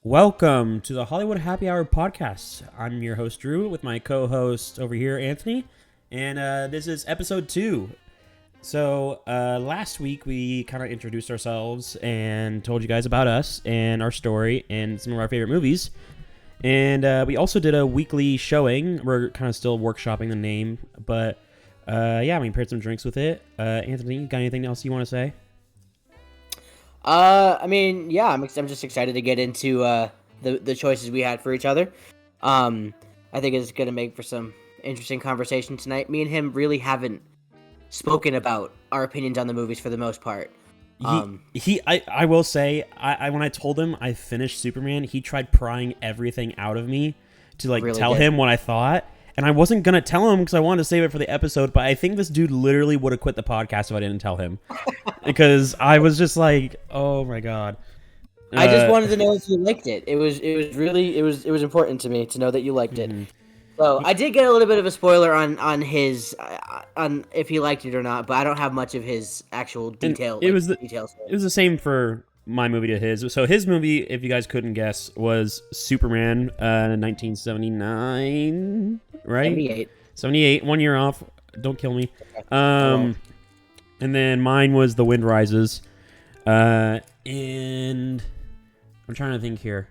Welcome to the Hollywood Happy Hour podcast. I'm your host, Drew, with my co-host over here, Anthony, and this is episode 2. So last week we kind of introduced ourselves and told you guys about us and our story and some of our favorite movies. And we also did a weekly showing. We're kind of still workshopping the name, but we paired some drinks with it. Anthony, you got anything else you want to say? I'm just excited to get into the choices we had for each other. I think it's going to make for some interesting conversation tonight. Me and him really haven't spoken about our opinions on the movies for the most part. I will say, when I told him I finished Superman, he tried prying everything out of me to really tell him what I thought. And I wasn't going to tell him because I wanted to save it for the episode, but I think this dude literally would have quit the podcast if I didn't tell him. Because I was just like, oh my God. I just wanted to know if you liked it. It was important to me to know that you liked it. So I did get a little bit of a spoiler on his on if he liked it or not, but I don't have much of his actual detail. Details. It was the same for my movie to his. So his movie, if you guys couldn't guess, was Superman, 1979, right? 78, 1 year off. Don't kill me. And then mine was The Wind Rises. And I'm trying to think here.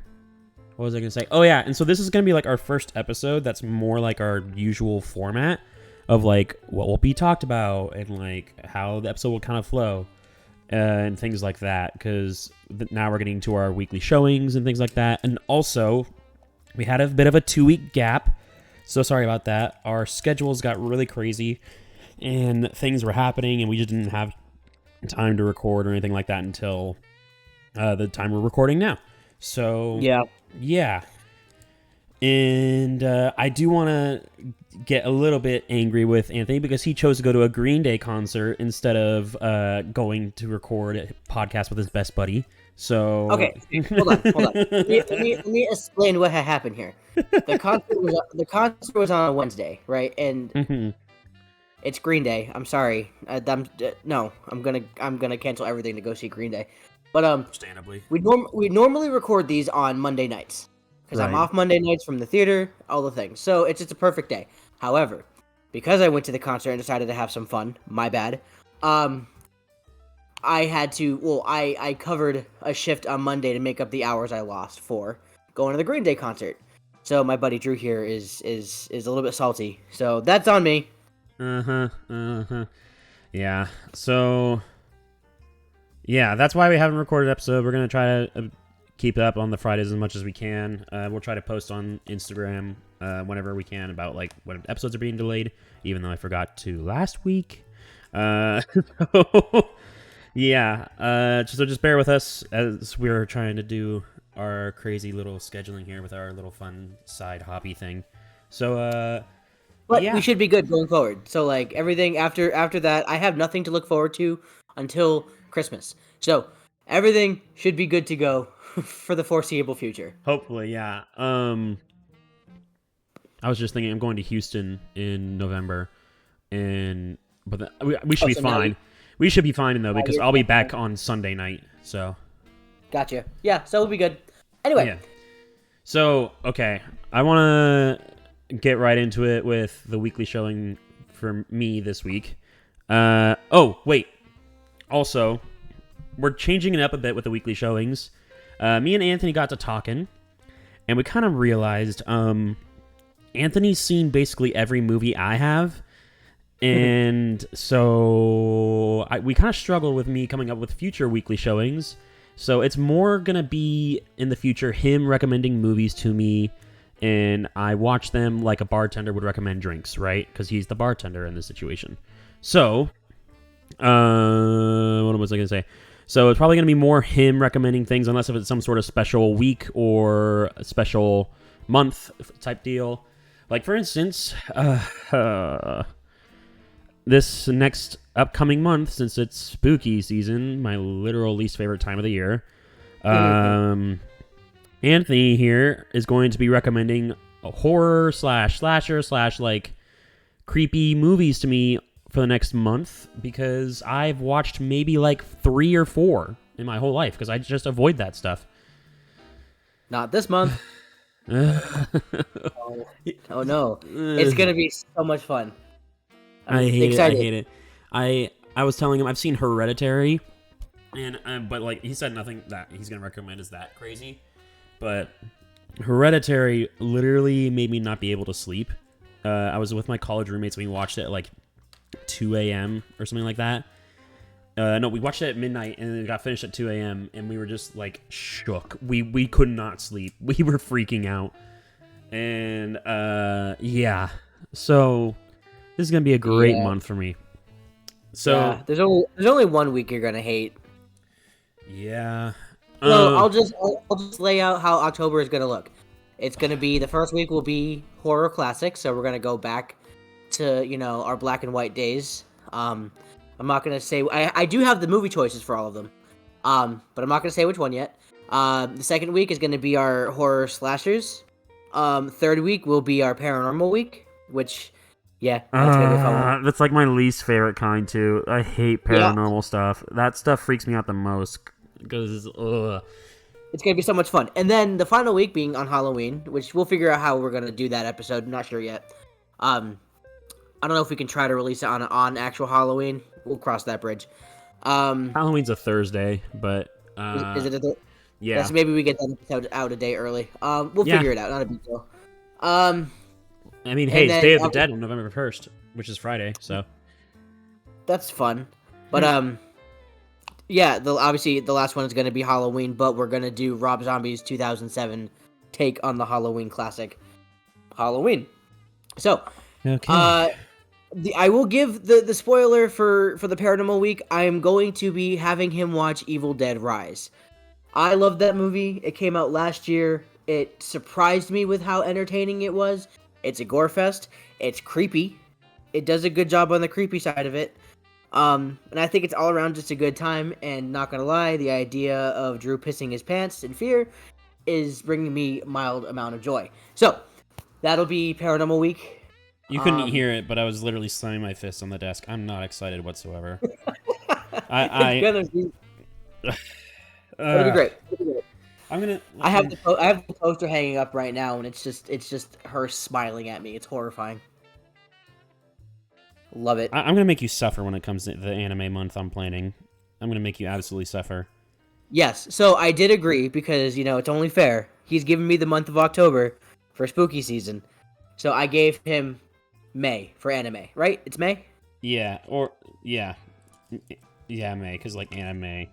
What was I going to say? Oh, yeah. And so this is going to be like our first episode that's more like our usual format of like what will be talked about and like how the episode will kind of flow and things like that. Because now we're getting to our weekly showings and things like that. And also, we had a bit of a 2-week gap. So sorry about that. Our schedules got really crazy and things were happening and we just didn't have time to record or anything like that until the time we're recording now. So yeah. And I do want to get a little bit angry with Anthony because he chose to go to a Green Day concert instead of going to record a podcast with his best buddy. So okay, hold on. Let me explain what had happened here. The concert was on a Wednesday, right? And it's Green Day. I'm sorry. I'm gonna cancel everything to go see Green Day. But understandably, we normally record these on Monday nights because I'm off Monday nights from the theater, all the things. So it's a perfect day. However, because I went to the concert and decided to have some fun, my bad. I had to. Well, I covered a shift on Monday to make up the hours I lost for going to the Green Day concert. So my buddy Drew here is a little bit salty. So that's on me. Yeah. So. Yeah, that's why we haven't recorded an episode. We're going to try to keep it up on the Fridays as much as we can. We'll try to post on Instagram whenever we can about like when episodes are being delayed, even though I forgot to last week. So just bear with us as we're trying to do our crazy little scheduling here with our little fun side hobby thing. So, but we should be good going forward. So like everything after that, I have nothing to look forward to until Christmas. So everything should be good to go for the foreseeable future. Hopefully, yeah. I was just thinking I'm going to Houston in November, but we should be fine. We should be fine though because I'll be back on Sunday night. So. Gotcha. Yeah, so we'll be good. Anyway. Yeah. So okay, I want to get right into it with the weekly showing for me this week. Oh wait. Also, we're changing it up a bit with the weekly showings. Me and Anthony got to talking, and we kind of realized Anthony's seen basically every movie I have, and so we kind of struggled with me coming up with future weekly showings. So it's more going to be, in the future, him recommending movies to me, and I watch them like a bartender would recommend drinks, right? Because he's the bartender in this situation. So... what was I going to say? So it's probably going to be more him recommending things, unless if it's some sort of special week or a special month type deal. Like, for instance, this next upcoming month, since it's spooky season, my literal least favorite time of the year, Anthony here is going to be recommending a horror / slasher / like creepy movies to me for the next month because I've watched maybe like 3 or 4 in my whole life because I just avoid that stuff. Not this month. I Oh no, it's gonna be so much fun. I'm hate excited. it. I hate it. I was telling him I've seen Hereditary, and but like he said nothing that he's gonna recommend is that crazy, but Hereditary literally made me not be able to sleep. I was with my college roommates. We watched it at like 2 a.m. or something like that. No, we watched it at midnight and it got finished at 2 a.m. and we were just like shook. We could not sleep. We were freaking out. And yeah. So this is gonna be a great month for me. So yeah, there's only 1 week you're gonna hate. Yeah. So I'll just lay out how October is gonna look. It's gonna be the first week will be horror classics, so we're gonna go back to our black and white days. I'm not gonna say I do have the movie choices for all of them, but I'm not gonna say which one yet. The second week is gonna be our horror slashers. Third week will be our paranormal week, which that's gonna be a fun one. That's like my least favorite kind too. I hate paranormal stuff. That stuff freaks me out the most because it's gonna be so much fun. And then the final week being on Halloween, which we'll figure out how we're gonna do that episode. I'm not sure yet. I don't know if we can try to release it on actual Halloween. We'll cross that bridge. Halloween's a Thursday, but is it a yeah. So maybe we get that episode out a day early. We'll figure it out. Not a big deal. I mean, hey, it's Day of the Dead on November 1st, which is Friday, so that's fun. But obviously the last one is going to be Halloween, but we're going to do Rob Zombie's 2007 take on the Halloween classic, Halloween. So, okay. I will give the spoiler for the Paranormal Week. I am going to be having him watch Evil Dead Rise. I love that movie. It came out last year. It surprised me with how entertaining it was. It's a gore fest. It's creepy. It does a good job on the creepy side of it. And I think it's all around just a good time. And not gonna lie, the idea of Drew pissing his pants in fear is bringing me a mild amount of joy. So that'll be Paranormal Week. You couldn't hear it, but I was literally slamming my fist on the desk. I'm not excited whatsoever. It's gonna be great. I have the poster hanging up right now, and it's just her smiling at me. It's horrifying. Love it. I'm gonna make you suffer when it comes to the anime month I'm planning. I'm gonna make you absolutely suffer. Yes. So I did agree because it's only fair. He's given me the month of October for spooky season, so I gave him May for anime. Right? It's May. Yeah. May, because like anime.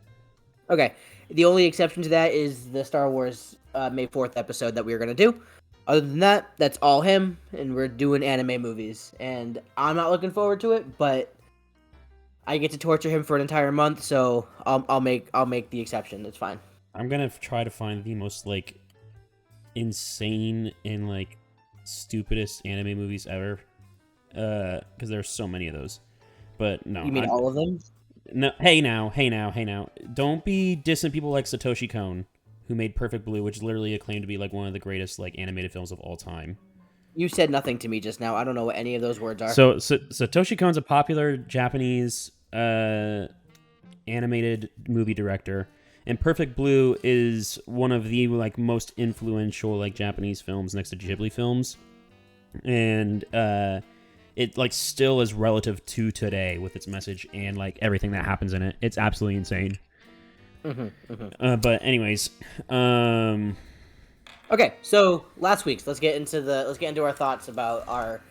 Okay. The only exception to that is the Star Wars May 4th episode that we were going to do. Other than that, that's all him, and we're doing anime movies. And I'm not looking forward to it, but I get to torture him for an entire month, so I'll make the exception. It's fine. I'm going to try to find the most like insane and like stupidest anime movies ever, because there's so many of those. But no. You mean all of them? No, hey now. Don't be dissing people like Satoshi Kon, who made Perfect Blue, which is literally acclaimed to be like one of the greatest like animated films of all time. You said nothing to me just now. I don't know what any of those words are. So Satoshi Kon's a popular Japanese animated movie director, and Perfect Blue is one of the like most influential like Japanese films next to Ghibli films, and it like still is relative to today with its message and like everything that happens in it. It's absolutely insane. But anyways, okay. So last week's let's get into our thoughts about our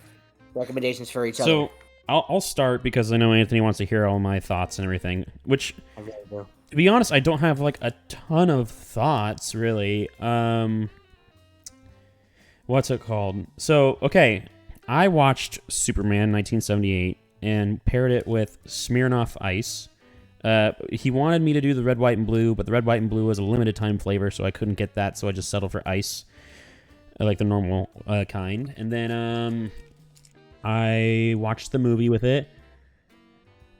recommendations for each other. So I'll start because I know Anthony wants to hear all my thoughts and everything. Which, I really do. To be honest, I don't have like a ton of thoughts really. What's it called? So okay. I watched Superman 1978 and paired it with Smirnoff Ice. He wanted me to do the red, white, and blue, but the red, white, and blue was a limited time flavor, so I couldn't get that, so I just settled for ice, like the normal kind. And then I watched the movie with it.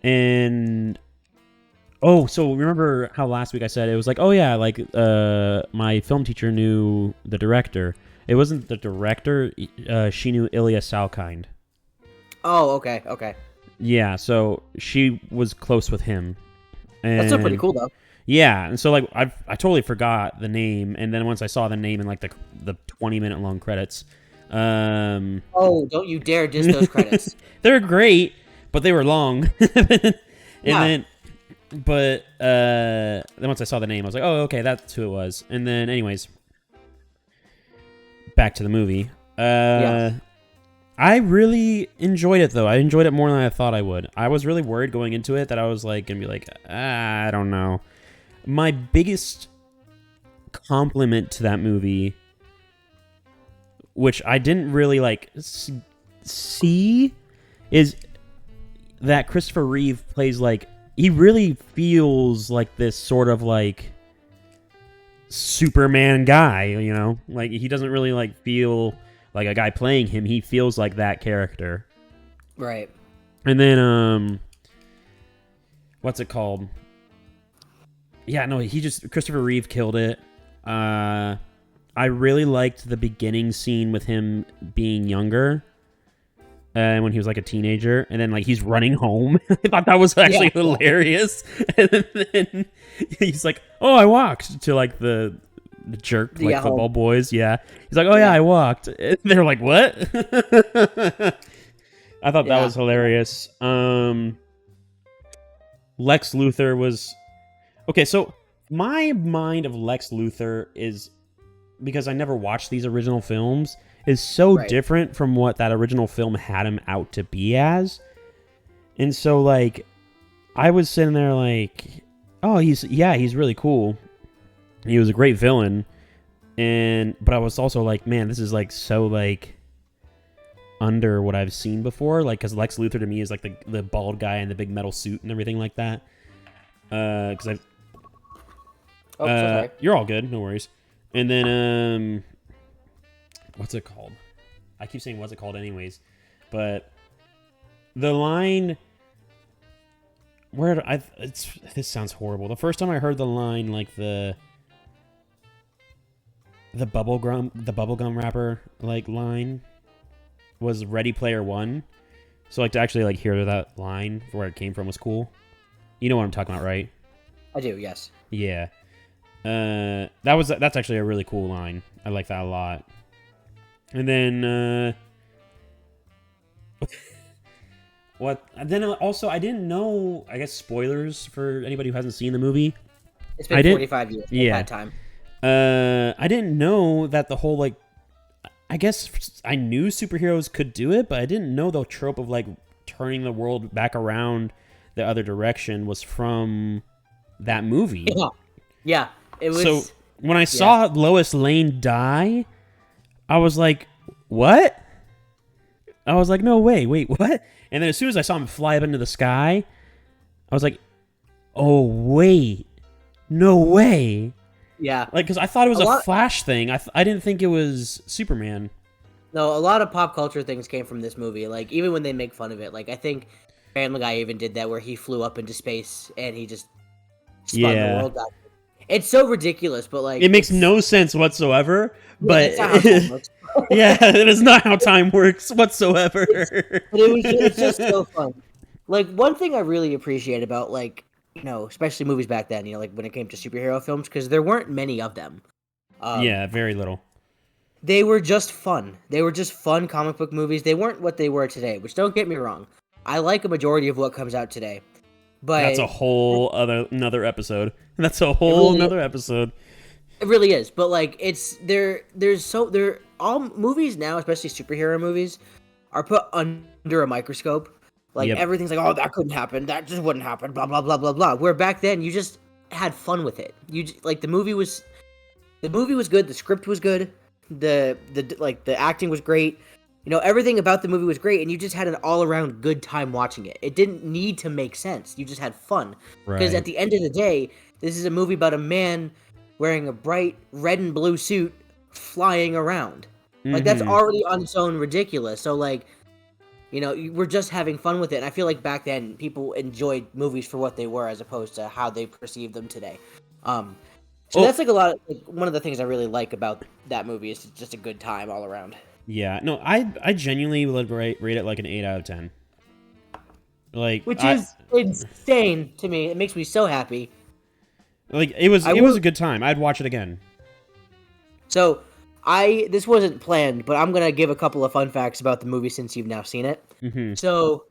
And so remember how last week I said it was like, oh yeah, like my film teacher knew the director. It wasn't the director. She knew Ilya Salkind. Oh, okay. Yeah, so she was close with him. And that's still pretty cool, though. Yeah, and so like I totally forgot the name, and then once I saw the name in like the 20-minute long credits, Oh, don't you dare diss those credits. they're great, but they were long. And Yeah. then once I saw the name, I was like, oh, okay, that's who it was. And then, anyways, back to the movie. Yeah. I really enjoyed it, though. I enjoyed it more than I thought I would. I was really worried going into it that I was like gonna be like, I don't know. My biggest compliment to that movie, which I didn't really like see, is that Christopher Reeve plays like, he really feels like this sort of like Superman guy, you know? Like he doesn't really like feel like a guy playing him. He feels like that character. Right. And then what's it called? Yeah, no, Christopher Reeve killed it. I really liked the beginning scene with him being younger. When he was like a teenager, and then like he's running home. I thought that was actually hilarious. And then he's like, "Oh, I walked," to like the jerk like football boys. Yeah, he's like, "Oh yeah, I walked." And they're like, "What?" I thought that was hilarious. Lex Luthor was okay. So my mind of Lex Luthor is, because I never watched these original films, is so different from what that original film had him out to be as. And so like I was sitting there like, oh, he's really cool. He was a great villain. But I was also like, man, this is like so like under what I've seen before, like, because Lex Luthor to me is like the bald guy in the big metal suit and everything like that. Because I've sorry. You're all good, no worries. And then what's it called? I keep saying what's it called anyways. But the line this sounds horrible. The first time I heard the line, like the bubblegum rapper like line, was Ready Player One. So like to actually like hear that line where it came from was cool. You know what I'm talking about, right? I do, yes. Yeah. That's actually a really cool line. I like that a lot. And then what? Then also, I didn't know. I guess spoilers for anybody who hasn't seen the movie. It's been 45 years. Yeah. That time. I didn't know that the whole like. I guess I knew superheroes could do it, but I didn't know the trope of like turning the world back around the other direction was from that movie. Yeah. It was. So when I saw Lois Lane die, I was like, what? I was like, no way, wait, what? And then as soon as I saw him fly up into the sky, I was like, oh, wait, no way. Yeah. Like, because I thought it was a Flash thing. I didn't think it was Superman. No, a lot of pop culture things came from this movie. Like, even when they make fun of it. Like, I think Family Guy even did that where he flew up into space and he just spun the world out. It's so ridiculous, but like... It makes no sense whatsoever, but... That's not how time works. Yeah, that is not how time works whatsoever. It's just so fun. Like, one thing I really appreciate about, like, you know, especially movies back then, you know, like when it came to superhero films, because there weren't many of them. Yeah, very little. They were just fun. They were just fun comic book movies. They weren't what they were today, which don't get me wrong. I like a majority of what comes out today. But that's a whole another episode. That's a whole another episode. It really is, but like they're all movies now, especially superhero movies, are put under a microscope. Like everything's like, oh, that couldn't happen, that just wouldn't happen, blah blah blah blah blah. Where back then you just had fun with it. Like the movie was good, the script was good, the acting was great. You know, everything about the movie was great, and you just had an all-around good time watching it. It didn't need to make sense. You just had fun. Because at the end of the day, this is a movie about a man wearing a bright red and blue suit flying around. Like, that's already on its own ridiculous. So, like, you know, we're just having fun with it. And I feel like back then, people enjoyed movies for what they were as opposed to how they perceive them today. That's, like, one of the things I really like about that movie is just a good time all around. Yeah, no, I genuinely would rate it like an 8 out of 10. Like, which is insane to me. It makes me so happy. Like it was a good time. I'd watch it again. So this wasn't planned, but I'm gonna give a couple of fun facts about the movie since you've now seen it. Mm-hmm. So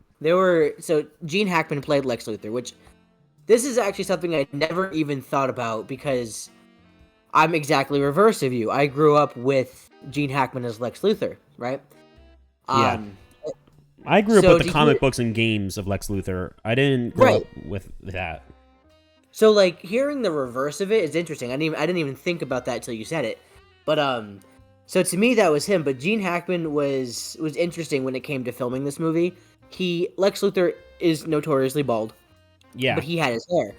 Gene Hackman played Lex Luthor, which this is actually something I never even thought about because I'm exactly reverse of you. I grew up with Gene Hackman as Lex Luthor, right? Yeah. I grew up with the comic books and games of Lex Luthor. I didn't grow up with that. So like hearing the reverse of it is interesting. I didn't even think about that until you said it. But so to me that was him. But Gene Hackman was interesting when it came to filming this movie. Lex Luthor is notoriously bald. Yeah. But he had his hair.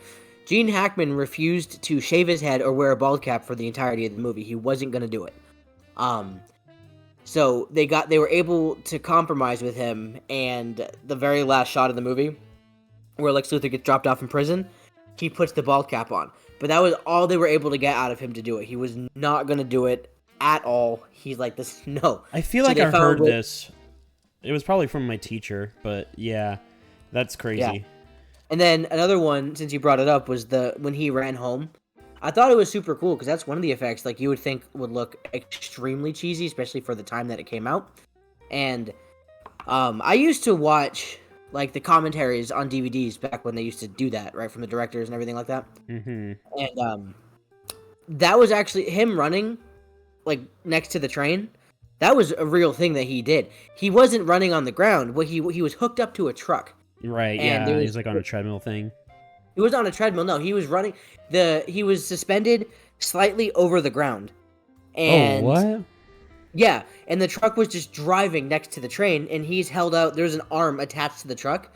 Gene Hackman refused to shave his head or wear a bald cap for the entirety of the movie. He wasn't going to do it. So they were able to compromise with him, and the very last shot of the movie, where Lex Luthor gets dropped off in prison, he puts the bald cap on. But that was all they were able to get out of him to do it. He was not going to do it at all. He's like, this, no. I feel like I heard this. It was probably from my teacher, but yeah, that's crazy. Yeah. And then another one, since you brought it up, was when he ran home. I thought it was super cool because that's one of the effects like you would think would look extremely cheesy, especially for the time that it came out. And I used to watch like the commentaries on DVDs back when they used to do that, right, from the directors and everything like that. Mm-hmm. And that was actually him running like next to the train. That was a real thing that he did. He wasn't running on the ground. He was hooked up to a truck. Right. And yeah. He's like on a treadmill thing. He was on a treadmill. No, he was running. He was suspended slightly over the ground. And what? Yeah, and the truck was just driving next to the train, and he's held out. There's an arm attached to the truck,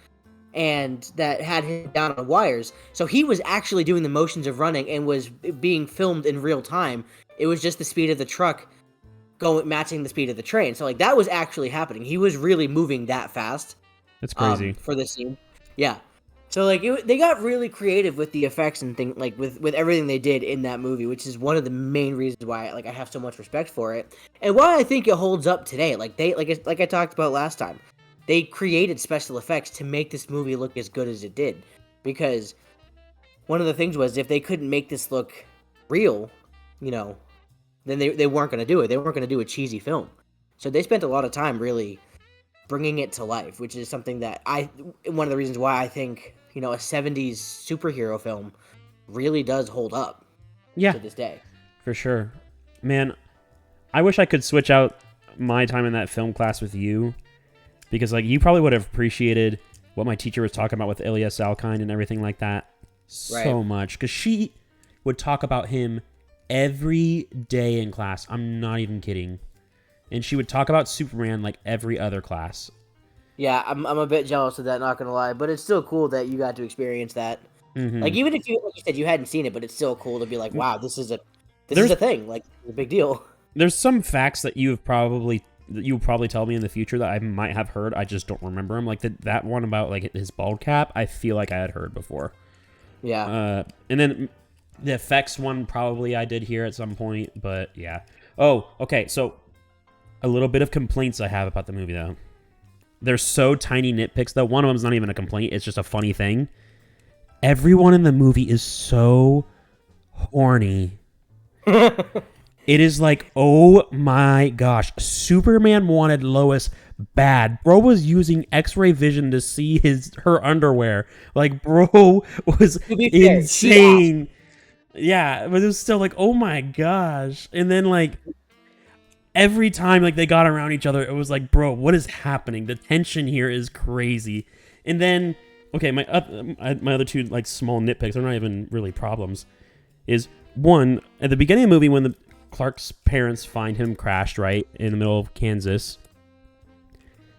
and that had him down on wires. So he was actually doing the motions of running and was being filmed in real time. It was just the speed of the truck matching the speed of the train. So like that was actually happening. He was really moving that fast. That's crazy for this scene. Yeah. So like they got really creative with the effects and things, like with everything they did in that movie, which is one of the main reasons why I have so much respect for it, and why I think it holds up today. Like like I talked about last time, they created special effects to make this movie look as good as it did, because one of the things was if they couldn't make this look real, then they weren't going to do it. They weren't going to do a cheesy film. So they spent a lot of time really bringing it to life, which is something that one of the reasons why I think a 70s superhero film really does hold up to this day. For sure. Man, I wish I could switch out my time in that film class with you, because like you probably would have appreciated what my teacher was talking about with Elias Salkind and everything like that so much, because she would talk about him every day in class. I'm not even kidding. And she would talk about Superman like every other class. Yeah, I'm a bit jealous of that, not gonna lie, but it's still cool that you got to experience that. Mm-hmm. Like even if you, like you said, you hadn't seen it, but it's still cool to be like, wow, this is a thing, like it's a big deal. There's some facts that you'll probably tell me in the future that I might have heard. I just don't remember them. Like that one about like his bald cap, I feel like I had heard before. Yeah. And then the effects one probably I did hear at some point, but yeah. Oh, okay, so a little bit of complaints I have about the movie, though. They're so tiny nitpicks, though. One of them's not even a complaint. It's just a funny thing. Everyone in the movie is so horny. It is like, oh my gosh. Superman wanted Lois bad. Bro was using X-ray vision to see her underwear. Like, bro was insane. Yeah, but it was still like, oh my gosh. And then, like, every time like they got around each other, it was like, bro, what is happening? The tension here is crazy. And then, okay, my other two like small nitpicks, they're not even really problems, is one, at the beginning of the movie when Clark's parents find him crashed right in the middle of Kansas,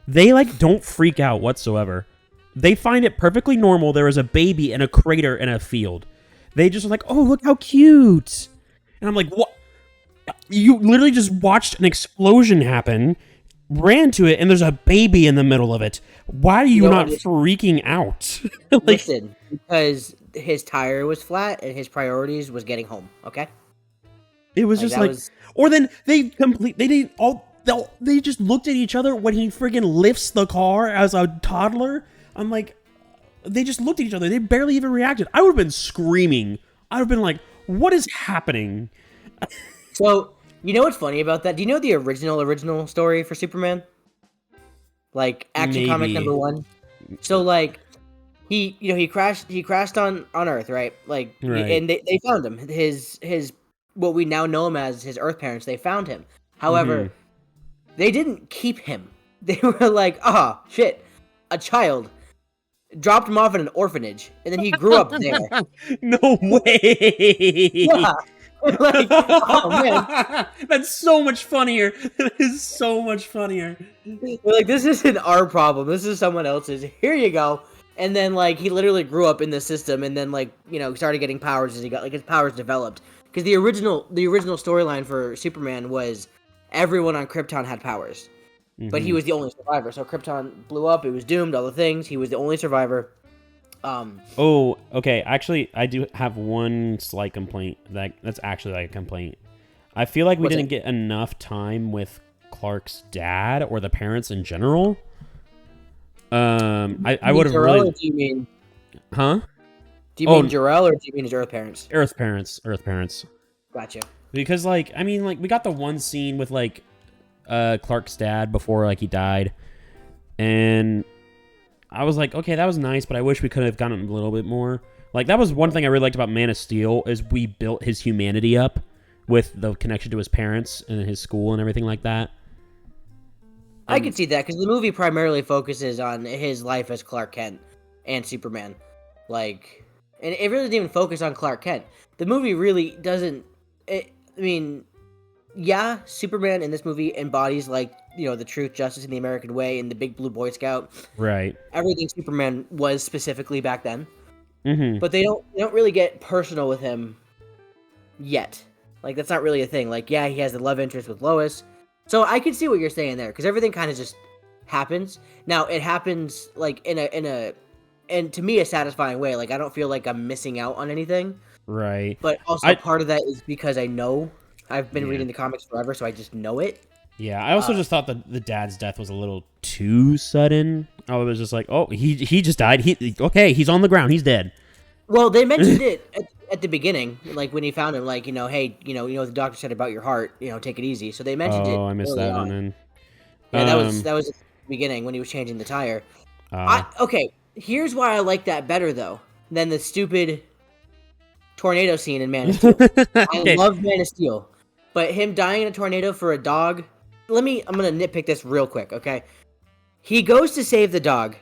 they like don't freak out whatsoever. They find it perfectly normal there is a baby in a crater in a field. They just are like, oh, look how cute. And I'm like, what? You literally just watched an explosion happen, ran to it, and there's a baby in the middle of it. Why are you not freaking out? Listen, because his tire was flat and his priorities was getting home, okay? It was just like... Or then they just looked at each other when he friggin' lifts the car as a toddler. I'm like... They just looked at each other. They barely even reacted. I would have been screaming. I'd have been like, what is happening? So, you know what's funny about that? Do you know the original story for Superman? Like Action Comic Maybe. #1. So like he crashed on Earth, right? Like Right. and they found him. His what we now know him as his Earth parents, they found him. However, they didn't keep him. They were like, "Ah, shit. A child." Dropped him off in an orphanage, and then he grew up there. No way. Yeah. Like, oh man. That's so much funnier. That is so much funnier. We're like, this isn't our problem. This is someone else's. Here you go. And then like he literally grew up in the system, and then like started getting powers as he got like his powers developed. Because the original storyline for Superman was everyone on Krypton had powers, but he was the only survivor. So Krypton blew up. It was doomed. All the things. He was the only survivor. Oh, okay. Actually, I do have one slight complaint. That's actually like a complaint. I feel like we didn't get enough time with Clark's dad or the parents in general. I would have really. Do you mean? Huh? Do you mean Jor-El or do you mean his Earth parents? Earth parents. Gotcha. Because like I mean like we got the one scene with like Clark's dad before like he died, and I was like, okay, that was nice, but I wish we could have gotten a little bit more. Like that was one thing I really liked about Man of Steel is we built his humanity up with the connection to his parents and his school and everything like that. I can see that because the movie primarily focuses on his life as Clark Kent and Superman, like, and it really doesn't even focus on Clark Kent. The movie really doesn't. I mean, yeah, Superman in this movie embodies like the truth, justice, and the American way, and the Big Blue Boy Scout. Right. Everything Superman was specifically back then. Mm-hmm. But they don't really get personal with him yet. Like that's not really a thing. Like yeah, he has the love interest with Lois. So I can see what you're saying there, because everything kind of just happens. Now it happens like in a and to me a satisfying way. Like I don't feel like I'm missing out on anything. Right. But also part of that is because I know I've been reading the comics forever, so I just know it. Yeah, I also just thought that the dad's death was a little too sudden. I was just like, oh, he just died. He's on the ground. He's dead. Well, they mentioned it at the beginning, like when he found him, like hey, the doctor said about your heart, take it easy. So they mentioned it. Oh, I missed that one then. Yeah, that was at the beginning when he was changing the tire. Okay, here's why I like that better though than the stupid tornado scene in Man of Steel. I love Man of Steel, but him dying in a tornado for a dog. I'm gonna nitpick this real quick, okay? He goes to save the dog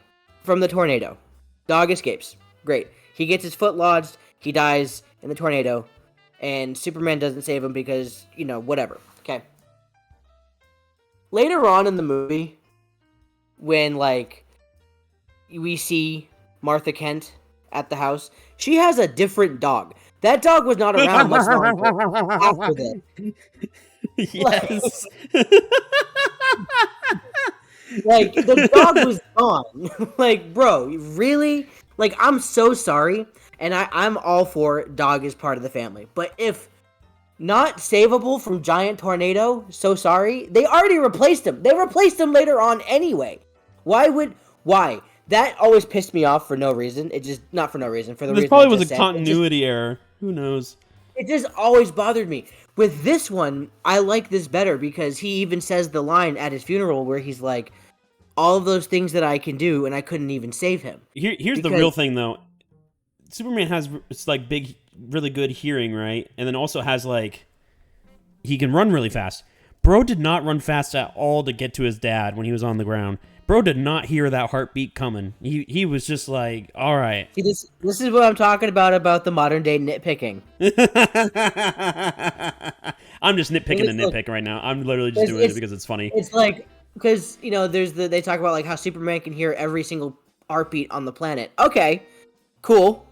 from the tornado. Dog escapes. Great. He gets his foot lodged. He dies in the tornado, and Superman doesn't save him because whatever. Okay. Later on in the movie, when like we see Martha Kent at the house, she has a different dog. That dog was not around much longer after that. Yes. Like the dog was gone. Like, bro, really? Like, I'm so sorry, and I'm all for dog is part of the family. But if not savable from giant tornado, so sorry. They already replaced him. They replaced him later on anyway. Why? That always pissed me off for no reason. It just not for no reason. For the reason. This probably was a continuity error. Who knows? It just always bothered me. With this one, I like this better because he even says the line at his funeral where he's like, all of those things that I can do, and I couldn't even save him. Here's the real thing, though. Superman has like big, really good hearing, right? And then also has like, he can run really fast. Bro did not run fast at all to get to his dad when he was on the ground. Bro did not hear that heartbeat coming. He was just like, all right. See, this is what I'm talking about the modern day nitpicking. I'm just nitpicking the nitpick right now. I'm literally just doing it because it's funny. It's like, because, they talk about like how Superman can hear every single heartbeat on the planet. Okay, cool.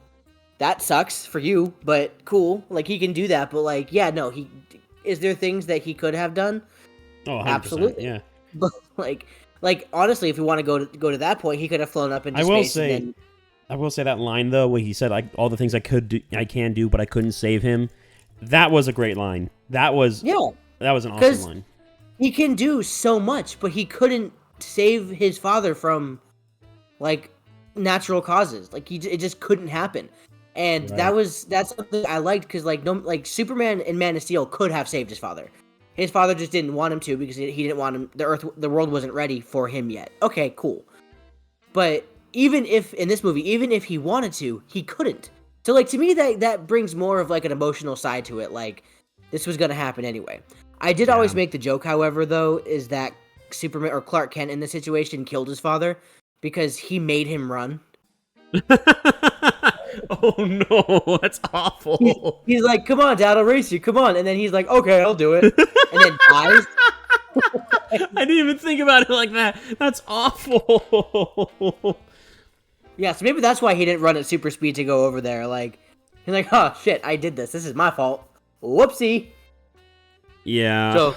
That sucks for you, but cool. Like, he can do that, but like, yeah, no, is there things that he could have done? Oh, 100%, absolutely. Yeah. But like honestly, if we want to go to that point, he could have flown up into space. I will say that line though, when he said like all the things I can do, but I couldn't save him. That was a great line. That was an awesome line. He can do so much, but he couldn't save his father from like natural causes. Like it just couldn't happen. And Right. that's something I liked because like no like Superman and Man of Steel could have saved his father. His father just didn't want him to because he didn't want him. The world wasn't ready for him yet. Okay, cool. But even if in this movie, even if he wanted to, he couldn't. So like to me that brings more of like an emotional side to it. Like this was gonna happen anyway. I did always Yeah. make the joke, however, though, is that Superman or Clark Kent in this situation killed his father because he made him run. Oh no, that's awful. He's like, "Come on, Dad, I'll race you. Come on," and then he's like, "Okay, I'll do it," and then dies. I didn't even think about it like that. That's awful. Yeah, so maybe that's why he didn't run at super speed to go over there. Like, he's like, "Oh shit, I did this. This is my fault. Whoopsie." Yeah. So,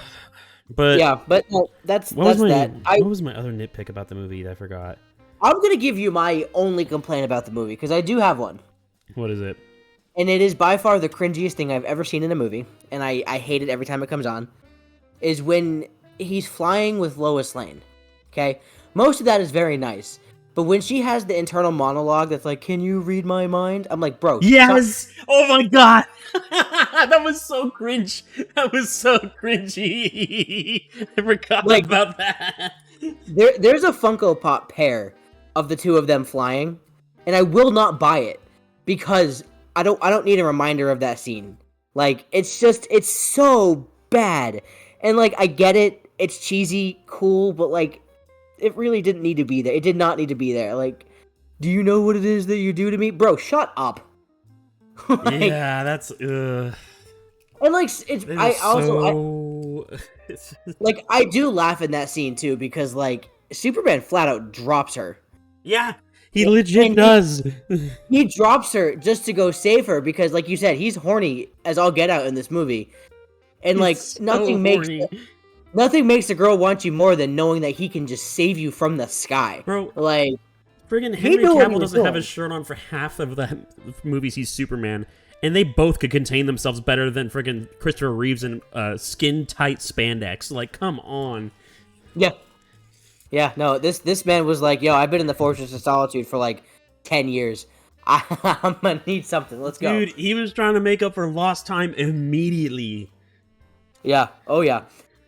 But yeah, but no, that's what that. was my other nitpick about the movie that I forgot? I'm gonna give you my only complaint about the movie because I do have one, What is it? and it is by far the cringiest thing I've ever seen in a movie, and I hate it every time it comes on. Is when he's flying with Lois Lane. Okay, most of that is very nice, but when she has the internal monologue that's like, "Can you read my mind?" I'm like, "Bro, Yes! Oh my god! That was so cringe. That was so cringy. I forgot Like- about that. There's a Funko Pop pair of the two of them flying, and I will not buy it because I don't need a reminder of that scene. Like it's so bad. And like I get it, it's cheesy, cool, but like it really didn't need to be there. It did not need to be there. Like, do you know what it is that you do to me? Bro, shut up. Like, Yeah, that's and like like I do laugh in that scene too because like Superman flat out drops her. yeah, he legit And does. He drops her just to go save her because like you said, he's horny as all get out in this movie. And like He's so nothing horny. makes a girl want you more than knowing that he can just save you from the sky. Bro, Like friggin' he Henry knew what he Cavill was doesn't have doing. his shirt on for half of the movies he's Superman, and they both could contain themselves better than friggin' Christopher Reeves in skin-tight spandex. Like, come on. Yeah, no, this man was like, yo, I've been in the Fortress of Solitude for like 10 years. I'm gonna need something. Let's go. Dude, he was trying to make up for lost time immediately. Yeah. Oh yeah.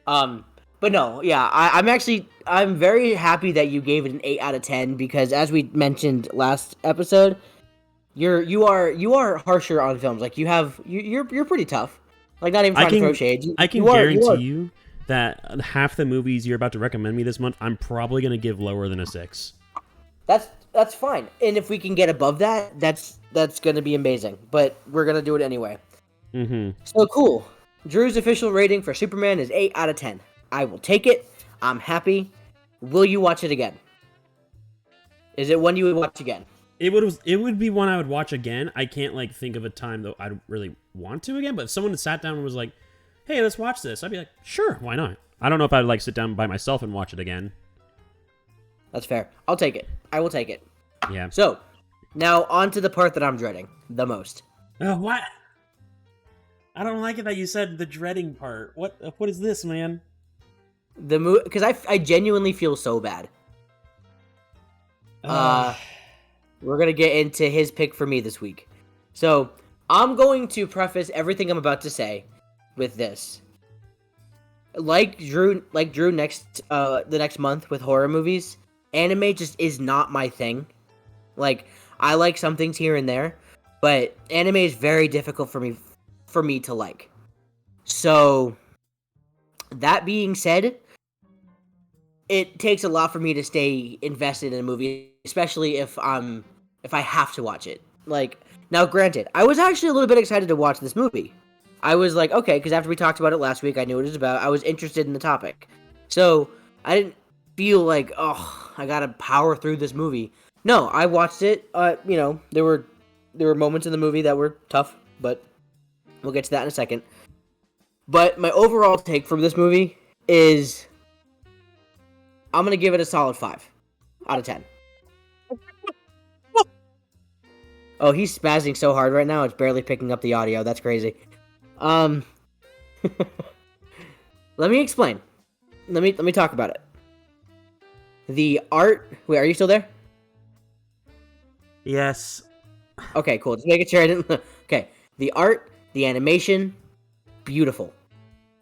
But no, yeah, I'm very happy that you gave it an 8 out of 10 because as we mentioned last episode, you are harsher on films. Like you're pretty tough. Like not even trying to throw shade. I can guarantee you that half the movies you're about to recommend me this month, I'm probably gonna give lower than a 6. That's fine. And if we can get above that, that's gonna be amazing. But we're gonna do it anyway. Mm-hmm. So cool. Drew's official rating for Superman is 8 out of 10. I will take it. I'm happy. Will you watch it again? Is it one you would watch again? It would be one I would watch again. I can't like think of a time though I'd really want to again. But if someone sat down and was like, "Hey, let's watch this," I'd be like, "Sure, why not?" I don't know if I'd like sit down by myself and watch it again. That's fair. I'll take it. I will take it. Yeah. So, now on to the part that I'm dreading the most. What? I don't like it that you said the dreading part. What is this, man? Because I genuinely feel so bad. We're gonna get into his pick for me this week. So I'm going to preface everything I'm about to say with this. Like Drew the next month with horror movies, anime just is not my thing. Like I like some things here and there, but anime is very difficult for me to like. So that being said, it takes a lot for me to stay invested in a movie, especially if I have to watch it. Like now, granted, I was actually a little bit excited to watch this movie. I was like, okay, because after we talked about it last week, I knew what it was about. I was interested in the topic, so I didn't feel like, oh, I gotta power through this movie. No, I watched it. There were moments in the movie that were tough, but we'll get to that in a second. But my overall take from this movie is I'm going to give it a solid 5 out of 10. Oh, he's spazzing so hard right now, it's barely picking up the audio. That's crazy. Let me explain. Let me talk about it. The art... Wait, are you still there? Yes. Okay, cool. Just making sure I didn't. Okay, the art, the animation, beautiful,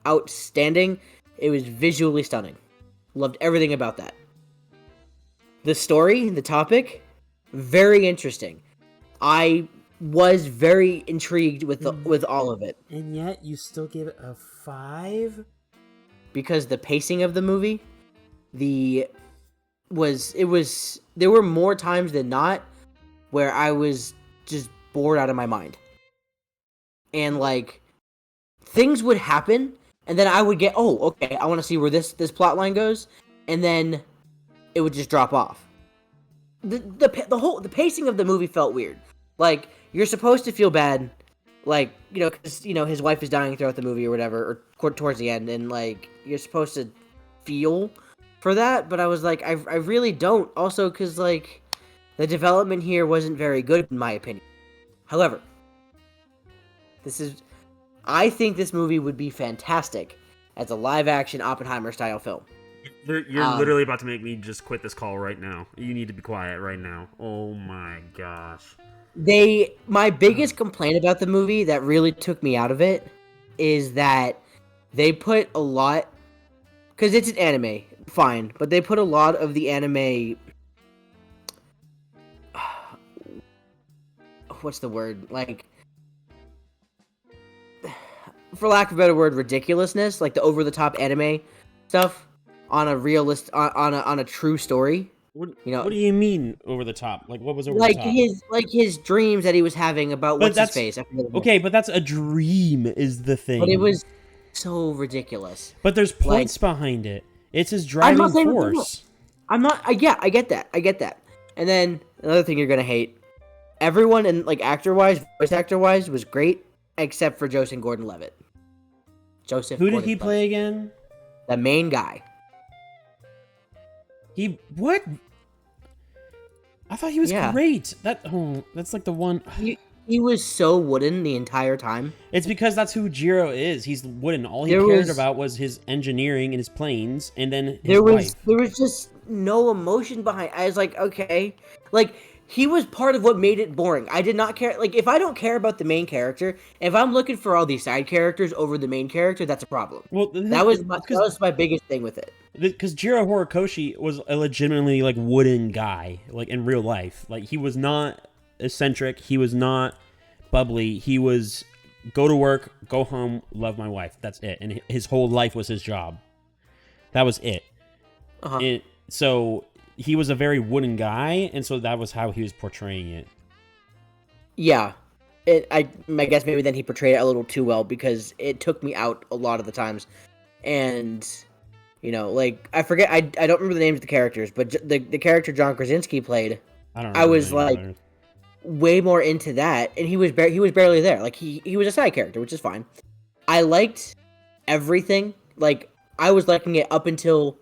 outstanding. It was visually stunning. Loved everything about that. The story, the topic, very interesting. I was very intrigued with all of it. And yet you still give it a 5? Because the pacing of the movie, there were more times than not where I was just bored out of my mind. And like things would happen and then I would get, oh, okay, I want to see where this plot line goes, and then it would just drop off. The pacing of the movie felt weird. Like, you're supposed to feel bad, like, because his wife is dying throughout the movie or whatever, or towards the end, and like you're supposed to feel for that, but I was like, I really don't. Also, because like the development here wasn't very good in my opinion. However, I think this movie would be fantastic as a live-action Oppenheimer-style film. You're literally about to make me just quit this call right now. You need to be quiet right now. Oh my gosh. My biggest complaint about the movie that really took me out of it is that they put a lot, because it's an anime, fine, but they put a lot of the anime, what's the word, like, for lack of a better word, ridiculousness, like the over-the-top anime stuff on a true story. What do you mean over the top? Like, what was over like the top? his dreams that he was having about what's his face. Okay, but that's a dream is the thing. But it was so ridiculous. But there's points behind it. It's his driving force. I get that. And then another thing you're gonna hate. Everyone in like voice actor wise was great, except for Joseph Gordon-Levitt. Who did he play again? The main guy. What? I thought he was great. That's like the one. He was so wooden the entire time. It's because that's who Jiro is. He's wooden. All he cared about was his engineering and his planes, and then his wife. There was just no emotion behind. I was like, okay, like he was part of what made it boring. I did not care. Like, if I don't care about the main character, if I'm looking for all these side characters over the main character, that's a problem. Well, that was my biggest thing with it. Because Jiro Horikoshi was a legitimately like wooden guy, like in real life. Like, he was not eccentric. He was not bubbly. He was go to work, go home, love my wife. That's it. And his whole life was his job. That was it. Uh-huh. So he was a very wooden guy, and so that was how he was portraying it. Yeah. I guess maybe then he portrayed it a little too well, because it took me out a lot of the times. And, like, I forget, I don't remember the names of the characters, but the character John Krasinski played, I was like way more into that, and he was barely there. Like, he was a side character, which is fine. I liked everything. Like, I was liking it up until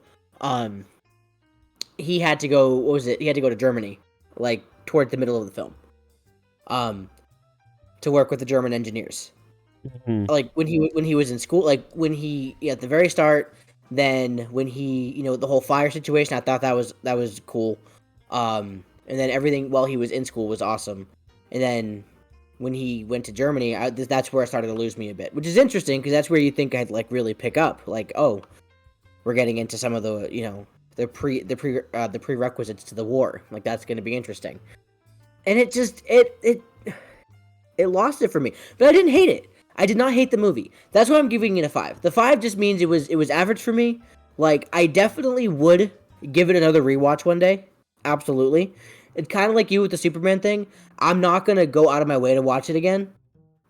he had to go, what was it? He had to go to Germany, like, toward the middle of the film, to work with the German engineers. Mm-hmm. Like, when he was in school, like, when he, at the very start, then when he, the whole fire situation, I thought that was cool. And then everything while he was in school was awesome. And then when he went to Germany, that's where it started to lose me a bit, which is interesting, because that's where you think I'd, like, really pick up. Like, oh, we're getting into some of the, the prerequisites to the war. Like, that's going to be interesting. And it just, it lost it for me. But I didn't hate it. I did not hate the movie. That's why I'm giving it a 5. The 5 just means it was average for me. Like, I definitely would give it another rewatch one day. Absolutely. It's kind of like you with the Superman thing. I'm not going to go out of my way to watch it again.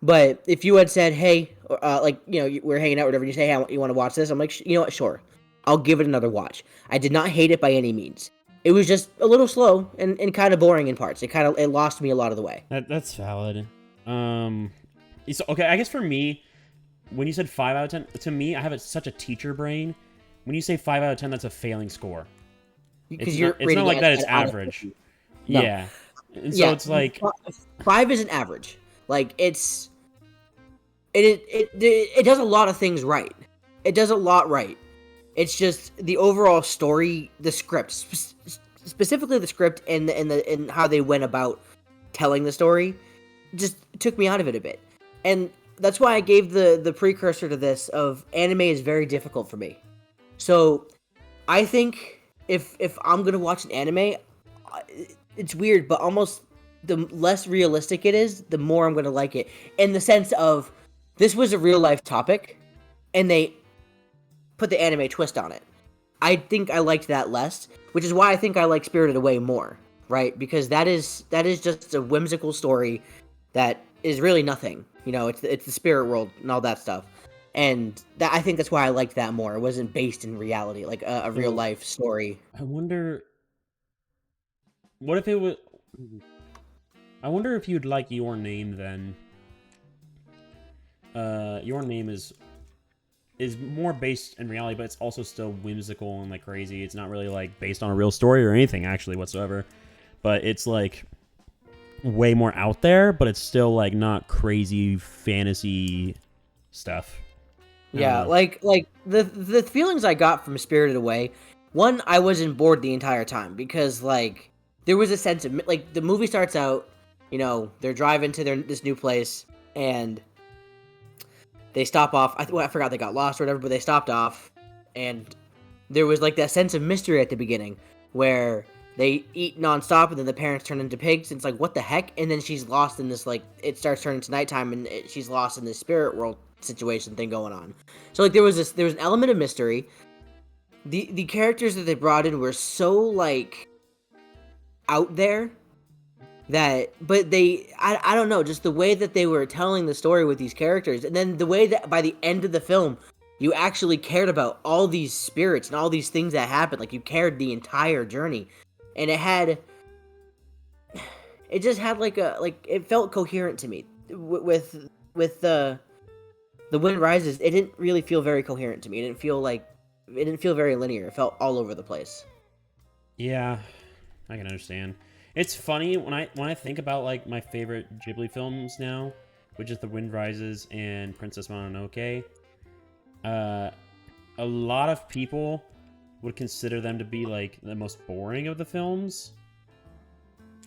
But if you had said, hey, we're hanging out or whatever, and you say, hey, you want to watch this? I'm like, you know what, sure. I'll give it another watch. I did not hate it by any means. It was just a little slow and kind of boring in parts. It lost me a lot of the way. That's valid. Okay, I guess for me, when you said 5 out of 10, to me, I have such a teacher brain. When you say 5 out of 10, that's a failing score. It's not like that. It's average. No. Yeah, and so it's like 5 isn't average. Like, it does a lot of things right. It does a lot right. It's just the overall story, the script, specifically the script, and how they went about telling the story just took me out of it a bit. And that's why I gave the precursor to this of anime is very difficult for me. So I think if I'm gonna watch an anime, it's weird, but almost the less realistic it is, the more I'm gonna like it. In the sense of this was a real life topic, and they put the anime twist on it. I think I liked that less, which is why I think I like Spirited Away more, right? Because that is just a whimsical story that is really nothing. You know, it's the spirit world and all that stuff. And I think that's why I liked that more. It wasn't based in reality, like a real life story. I wonder, what if it was? I wonder if you'd like Your Name then. Your Name is more based in reality, but it's also still whimsical and like crazy. It's not really like based on a real story or anything actually whatsoever. But it's like way more out there, but it's still like not crazy fantasy stuff. Yeah, like the feelings I got from Spirited Away, one, I wasn't bored the entire time because like there was a sense of like the movie starts out, you know, they're driving to this new place and they stop off. I forgot they got lost or whatever, but they stopped off, and there was like that sense of mystery at the beginning where they eat nonstop, and then the parents turn into pigs. And it's like, what the heck? And then she's lost in this, like, it starts turning to nighttime, and she's lost in this spirit world situation thing going on. So like there was an element of mystery. The characters that they brought in were so like out there that, but I don't know, just the way that they were telling the story with these characters, and then the way that by the end of the film you actually cared about all these spirits and all these things that happened. Like you cared the entire journey, and it just had like it felt coherent to me. With the Wind Rises, it didn't really feel very coherent to me. It didn't feel very linear. It felt all over the place. Yeah, I can understand. It's funny when I think about like my favorite Ghibli films now, which is The Wind Rises and Princess Mononoke. A lot of people would consider them to be like the most boring of the films,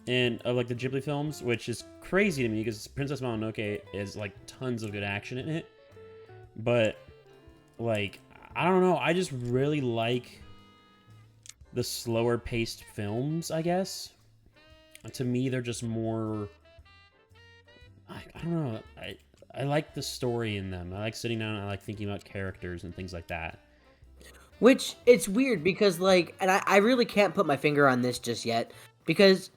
and of like the Ghibli films, which is crazy to me because Princess Mononoke is like tons of good action in it. But like I don't know, I just really like the slower paced films, I guess. To me, they're just more. I don't know. I like the story in them. I like sitting down and I like thinking about characters and things like that. Which, it's weird because, like, and I really can't put my finger on this just yet, because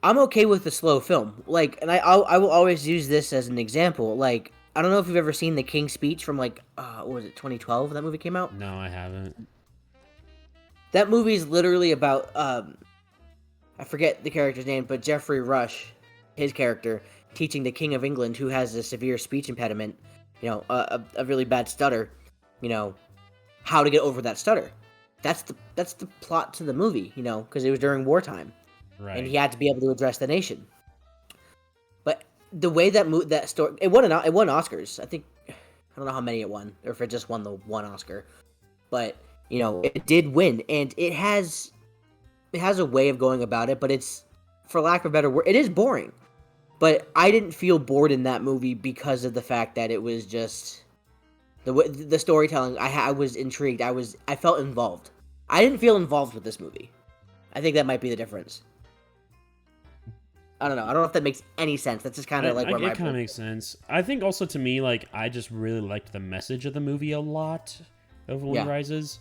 I'm okay with the slow film. Like, and I will always use this as an example. Like, I don't know if you've ever seen The King's Speech from, like, what was it, 2012 that movie came out? No, I haven't. That movie is literally about, I forget the character's name, but Geoffrey Rush, his character, teaching the King of England, who has a severe speech impediment, you know, a really bad stutter, you know, how to get over that stutter. That's the plot to the movie, you know, because it was during wartime, Right. and he had to be able to address the nation. But the way that story, it won Oscars. I think, I don't know how many it won, or if it just won the one Oscar, but you know, it did win, and it has a way of going about it, but it's, for lack of a better word, it is boring. But I didn't feel bored in that movie because of the fact that it was just the storytelling. I was intrigued. I felt involved. I didn't feel involved with this movie. I think that might be the difference. I don't know. I don't know if that makes any sense. That's just kind of like what my. It kind of makes sense. I think also to me, like, I just really liked the message of the movie a lot of Wind Rises,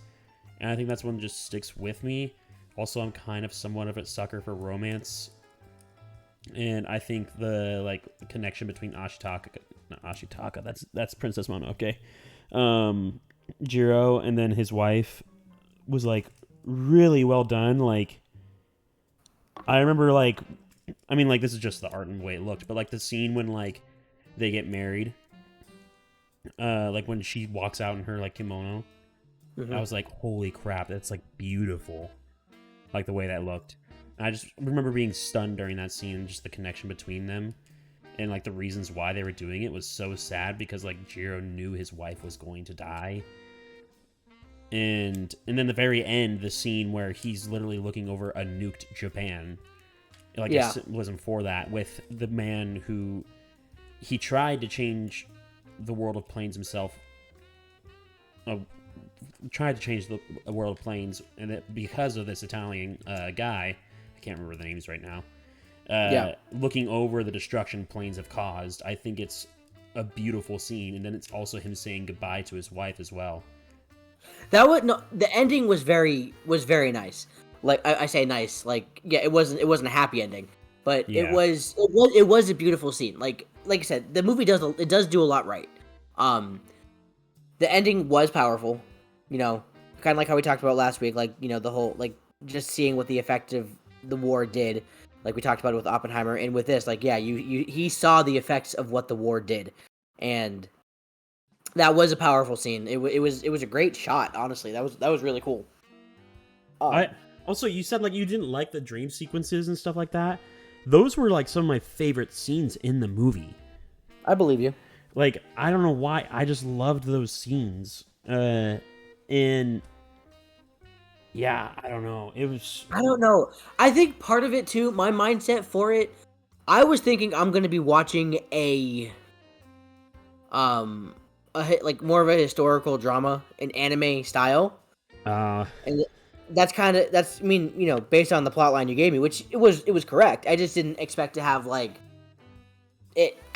and I think that's one that just sticks with me. Also, I'm kind of somewhat of a sucker for romance, and I think the like connection between Ashitaka, that's Princess Mononoke, Jiro, and then his wife was like really well done. Like, I remember like, I mean, like, this is just the art and the way it looked, but like the scene when like they get married, like when she walks out in her like kimono, I was like, holy crap, that's like beautiful. Like the way that looked. And I just remember being stunned during that scene, and just the connection between them and like the reasons why they were doing it was so sad, because like Jiro knew his wife was going to die. And then the very end, the scene where he's literally looking over a nuked Japan, like a symbolism for that with the man who he tried to change the world of planes himself. Tried to change the world of planes, and because of this Italian guy, I can't remember the names right now. Looking over the destruction planes have caused, I think it's a beautiful scene, and then it's also him saying goodbye to his wife as well. The ending was very nice. Like I say nice, like it wasn't a happy ending, but it was a beautiful scene. Like I said, the movie does do a lot right. The ending was powerful, kind of like how we talked about last week. Like the whole just seeing what the effect of the war did. Like we talked about it with Oppenheimer, and with this, he saw the effects of what the war did, and that was a powerful scene. It was a great shot. Honestly, that was really cool. Also, you said you didn't like the dream sequences and stuff like that. Those were some of my favorite scenes in the movie. I believe you. I don't know why, I just loved those scenes. And yeah, I don't know. I don't know. I think part of it too, my mindset for it, I was thinking I'm going to be watching a more of a historical drama in anime style. And that's based on the plot line you gave me, which it was correct. I just didn't expect to have I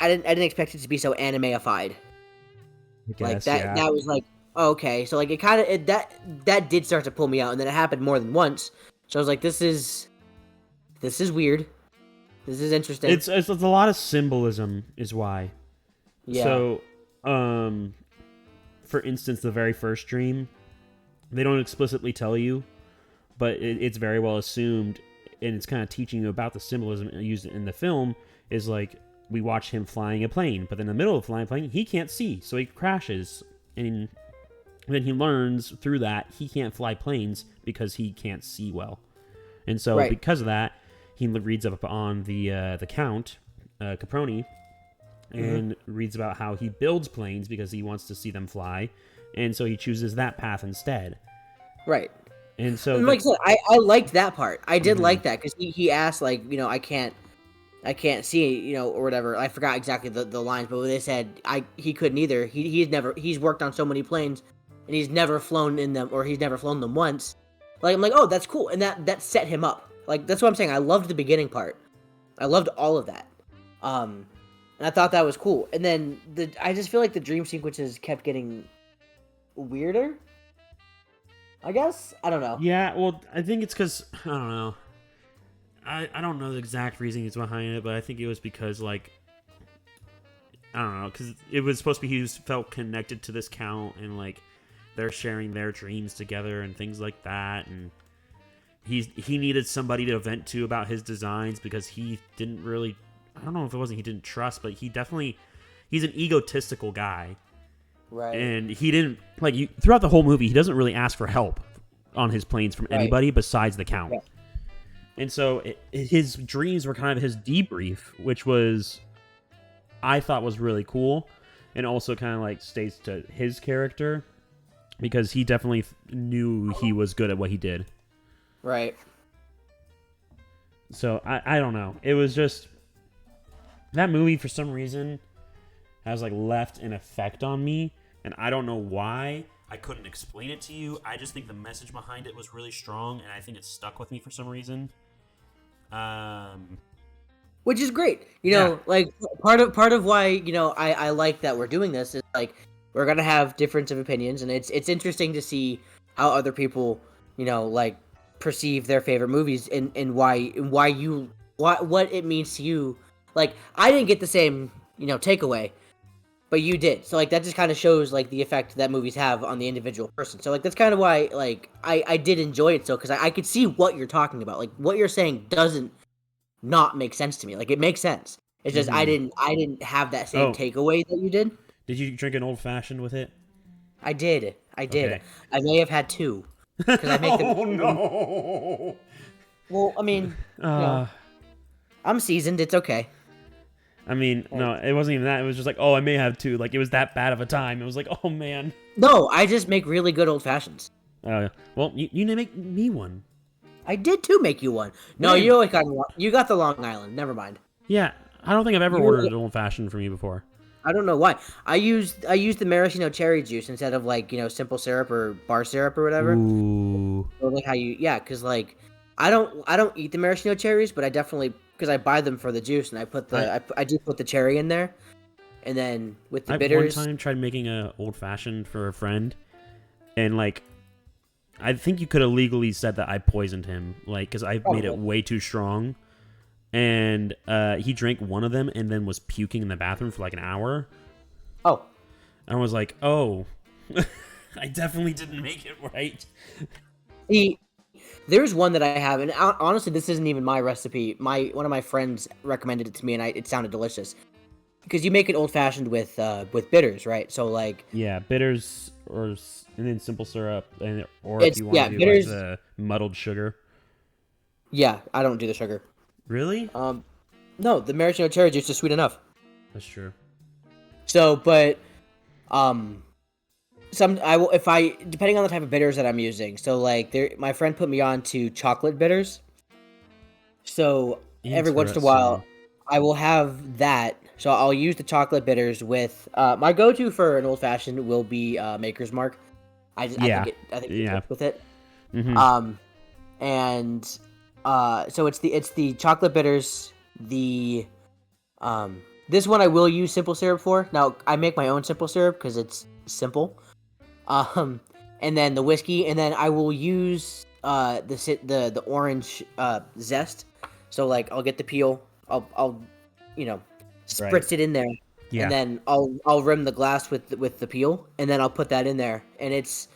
didn't expect it to be so anime-ified. That was okay. So it kind of that did start to pull me out, and then it happened more than once. So I was like, this is weird. This is interesting. It's a lot of symbolism is why. Yeah. So, for instance, the very first dream, they don't explicitly tell you, but it's very well assumed, and it's kind of teaching you about the symbolism used in the film. Is we watch him flying a plane, but in the middle of flying a plane, he can't see, so he crashes, and then he learns through that he can't fly planes because he can't see well, and so because of that, he reads up on the Count Caproni, and reads about how he builds planes because he wants to see them fly, and so he chooses that path instead. Right. And so, I said, I liked that part. I did like that because he asked I can't see, or whatever. I forgot exactly the lines, but they said he couldn't either. He's worked on so many planes, and he's never flown in them, or he's never flown them once. I'm oh, that's cool, and that set him up. That's what I'm saying. I loved the beginning part. I loved all of that. And I thought that was cool. And then I just feel like the dream sequences kept getting weirder. I guess? I don't know. Yeah, well, I think it's because, I don't know. I don't know the exact reasons behind it, but I think it was because, I don't know, because it was supposed to be he felt connected to this Count, and, they're sharing their dreams together and things like that, and he needed somebody to vent to about his designs because he didn't really, I don't know if it wasn't he didn't trust, but he's an egotistical guy. Right. And he didn't, throughout the whole movie, he doesn't really ask for help on his planes from anybody besides the Count. Yeah. And so his dreams were kind of his debrief, which I thought was really cool, and also kind of states to his character, because he definitely knew he was good at what he did. Right. So I don't know. It was just that movie for some reason has left an effect on me, and I don't know why. I couldn't explain it to you. I just think the message behind it was really strong, and I think it stuck with me for some reason. Which is great. Part of why, I like that we're doing this is we're going to have difference of opinions, and it's interesting to see how other people, perceive their favorite movies and what it means to you. I didn't get the same, takeaway, but you did. So that just kind of shows the effect that movies have on the individual person. So that's kind of why I did enjoy it, so because I could see what you're talking about. What you're saying doesn't not make sense to me. It makes sense. It's just I didn't have that same takeaway that you did. Did you drink an old fashioned with it? I did. Okay. I may have had two because I make them. Oh no! Well, I mean, I'm seasoned. It's okay. I mean, no, it wasn't even that. It was just I may have two. It was that bad of a time. It was oh, man. No, I just make really good old fashions. Well, you need to make me one. I did too make you one. No, When? you got the Long Island. Never mind. Yeah, I don't think I've ever You- ordered an old fashioned from you before. I don't know why. I used the maraschino cherry juice instead of like simple syrup or bar syrup or whatever. Ooh. Or like because like I don't eat the maraschino cherries, but I definitely because I buy them for the juice and I put I do put the cherry in there, and then with the bitters. One time tried making a old fashioned for a friend, and like, I think you could have legally said that I poisoned him, like, because I made it way too strong. And he drank one of them and then was puking in the bathroom for like an hour. Oh. And I was like, oh, I definitely didn't make it right. There's one that I have, and honestly, this isn't even my recipe. One of my friends recommended it to me, and it sounded delicious. Because you make an old fashioned with bitters, right? So like bitters and then simple syrup, or if you want to do bitters, like the muddled sugar. Yeah, I don't do the sugar. Really? No, the maraschino cherry juice is sweet enough. That's true. So, but, depending on the type of bitters that I'm using. So, like, my friend put me on to chocolate bitters. So, every once in a while, I will have that. So, I'll use the chocolate bitters with, my go-to for an old-fashioned will be, Maker's Mark. I think it works with it. Mm-hmm. So it's the chocolate bitters, this one I will use simple syrup for. Now, I make my own simple syrup because it's simple. And then the whiskey, and then I will use the orange zest. So like I'll get the peel, I'll spritz it in there, and then I'll rim the glass with the peel, and then I'll put that in there, and it's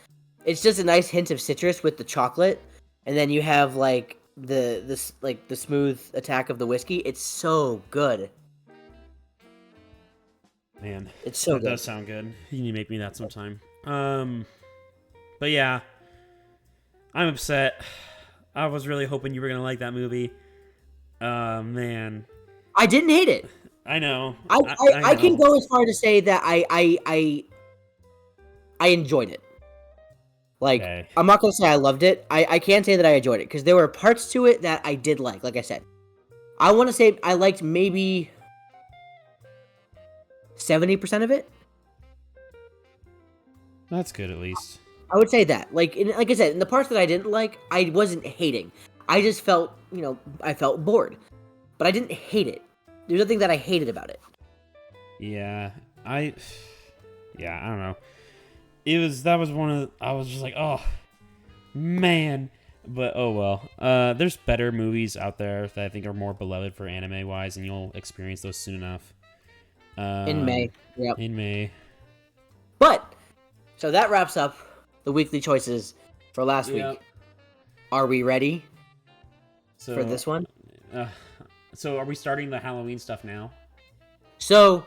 just a nice hint of citrus with the chocolate, and then you have like the smooth attack of the whiskey. It's so good. Man, it's so good. That does sound good. You need to make me that sometime. But yeah, I'm upset. I was really hoping you were gonna like that movie. Man, I didn't hate it. I know. I can go as far to say that I enjoyed it. Like, okay. I'm not gonna say I loved it. I can say that I enjoyed it because there were parts to it that I did like. Like I said, I want to say I liked maybe 70% of it. That's good, at least. I would say that. Like I said, in the parts that I didn't like, I wasn't hating. I just felt, I felt bored, but I didn't hate it. There's nothing that I hated about it. Yeah, I don't know. That was one of I was just like, oh man, but oh well. There's better movies out there that I think are more beloved for anime wise, and you'll experience those soon enough. In May. Yep. In May. But so that wraps up the weekly choices for last week. Are we ready for this one? So are we starting the Halloween stuff now? So,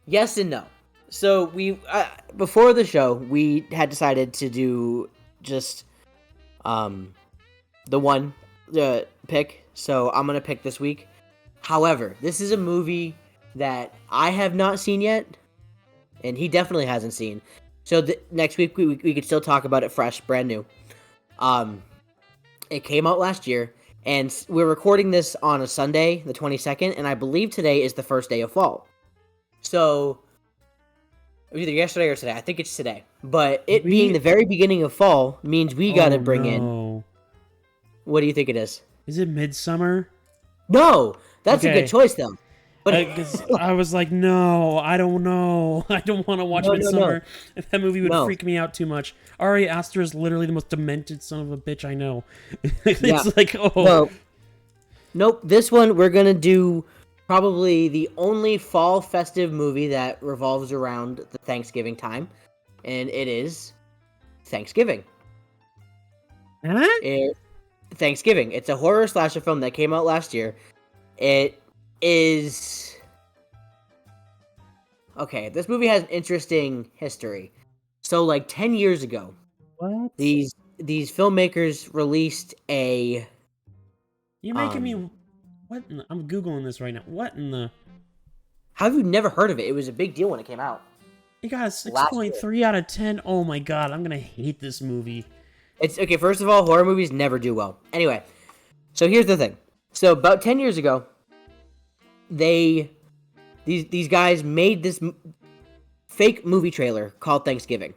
yes and no. So we before the show we had decided to do just the one pick. So I'm gonna pick this week. However, this is a movie that I have not seen yet, and he definitely hasn't seen. So next week we could still talk about it fresh, brand new. It came out last year, and we're recording this on a Sunday, the 22nd, and I believe today is the first day of fall. So either yesterday or today. I think it's today. But it being the very beginning of fall means we gotta bring in. What do you think it is? Is it Midsummer? No, that's a good choice though. But I was like, no, I don't know. I don't want to watch Midsummer. No. That movie would freak me out too much. Ari Aster is literally the most demented son of a bitch I know. It's like, oh. No. Nope. This one we're gonna do. Probably the only fall festive movie that revolves around the Thanksgiving time, and it is Thanksgiving. Thanksgiving. It's a horror slasher film that came out last year. It is... Okay, this movie has an interesting history. So, like, 10 years ago, what? These filmmakers released a... You're making me... What? I'm Googling this right now. What in the... How have you never heard of it? It was a big deal when it came out. It got a 6.3 out of 10. Oh my god, I'm gonna hate this movie. It's okay, first of all, horror movies never do well. Anyway, So here's the thing. So about 10 years ago, these guys made this fake movie trailer called Thanksgiving.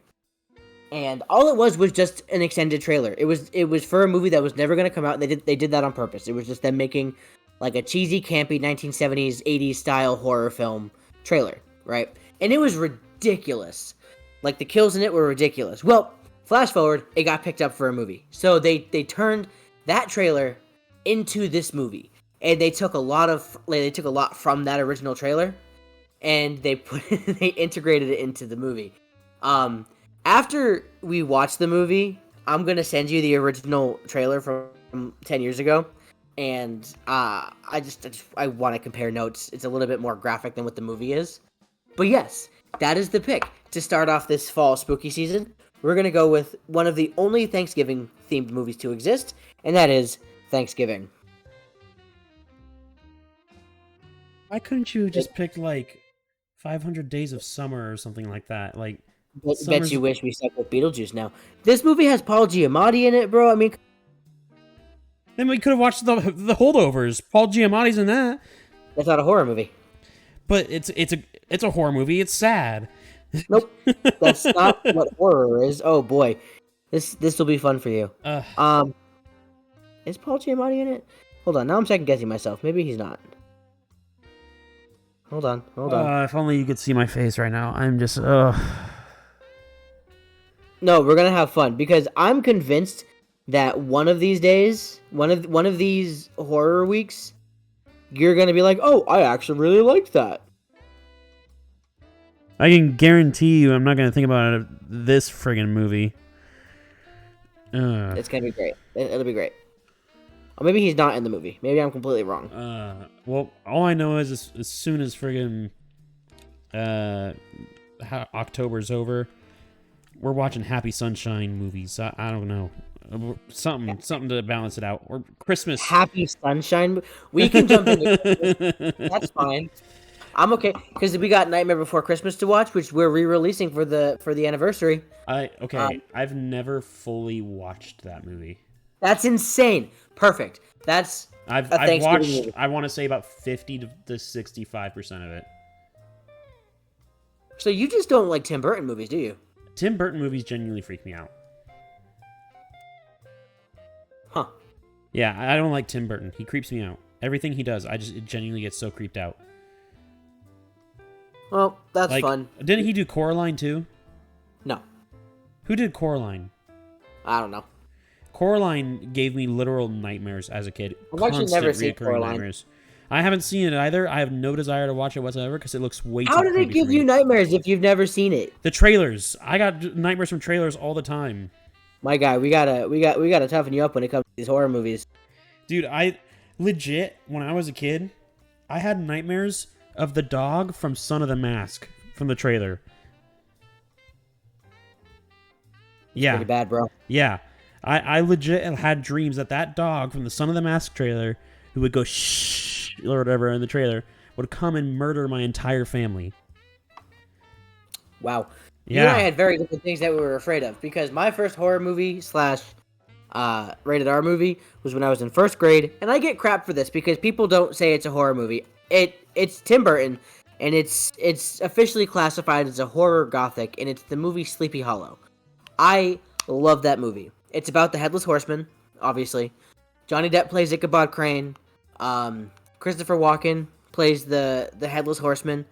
And all it was just an extended trailer. It was for a movie that was never going to come out, and they did that on purpose. It was just them making like a cheesy, campy 1970s, 80s style horror film trailer, right? And it was ridiculous. Like the kills in it were ridiculous. Well, flash forward, it got picked up for a movie. So they turned that trailer into this movie. And they took a lot from that original trailer and they integrated it into the movie. After we watch the movie, I'm going to send you the original trailer from 10 years ago. And I want to compare notes. It's a little bit more graphic than what the movie is. But yes, that is the pick to start off this fall spooky season. We're going to go with one of the only Thanksgiving-themed movies to exist, and that is Thanksgiving. Why couldn't you just pick, like, 500 Days of Summer or something like that? Like, Bet you wish we stuck with Beetlejuice now. This movie has Paul Giamatti in it, bro. I mean... Then we could have watched the Holdovers. Paul Giamatti's in that. That's not a horror movie. But it's a horror movie. It's sad. Nope. That's not what horror is. Oh, boy. This will be fun for you. Is Paul Giamatti in it? Hold on. Now I'm second-guessing myself. Maybe he's not. Hold on. If only you could see my face right now. I'm just... No, we're going to have fun. Because I'm convinced that one of these days, one of these horror weeks, you're going to be like, oh, I actually really liked that. I can guarantee you I'm not going to think about this friggin' movie. It's going to be great. It'll be great. Or maybe he's not in the movie. Maybe I'm completely wrong. Well, all I know is as soon as friggin' October's over, we're watching Happy Sunshine movies. I don't know. Something to balance it out. Or Christmas. Happy Sunshine? We can jump into Christmas. That's fine. I'm okay, because we got Nightmare Before Christmas to watch, which we're re-releasing for the anniversary. I've never fully watched that movie. That's insane. Perfect. I've watched movie. I want to say about 50 to 65% of it. So you just don't like Tim Burton movies, do you? Tim Burton movies genuinely freak me out. Huh. Yeah, I don't like Tim Burton. He creeps me out. Everything he does, it genuinely gets so creeped out. Well, that's fun. Didn't he do Coraline too? No. Who did Coraline? I don't know. Coraline gave me literal nightmares as a kid. I've actually never seen Coraline. Nightmares. I haven't seen it either. I have no desire to watch it whatsoever because it looks way too How did it give you nightmares if you've never seen it? The trailers. I got nightmares from trailers all the time. My guy, we gotta toughen you up when it comes to these horror movies. Dude, I legit, when I was a kid, I had nightmares of the dog from Son of the Mask from the trailer. Yeah. Pretty bad, bro. Yeah. I legit had dreams that dog from the Son of the Mask trailer, who would go shh or whatever in the trailer, would come and murder my entire family. Wow. Yeah. You and I had very different things that we were afraid of, because my first horror movie / rated R movie was when I was in first grade, and I get crap for this because people don't say it's a horror movie. It's Tim Burton, and it's officially classified as a horror gothic, and it's the movie Sleepy Hollow. I love that movie. It's about the Headless Horseman, obviously. Johnny Depp plays Ichabod Crane. Christopher Walken plays the Headless Horseman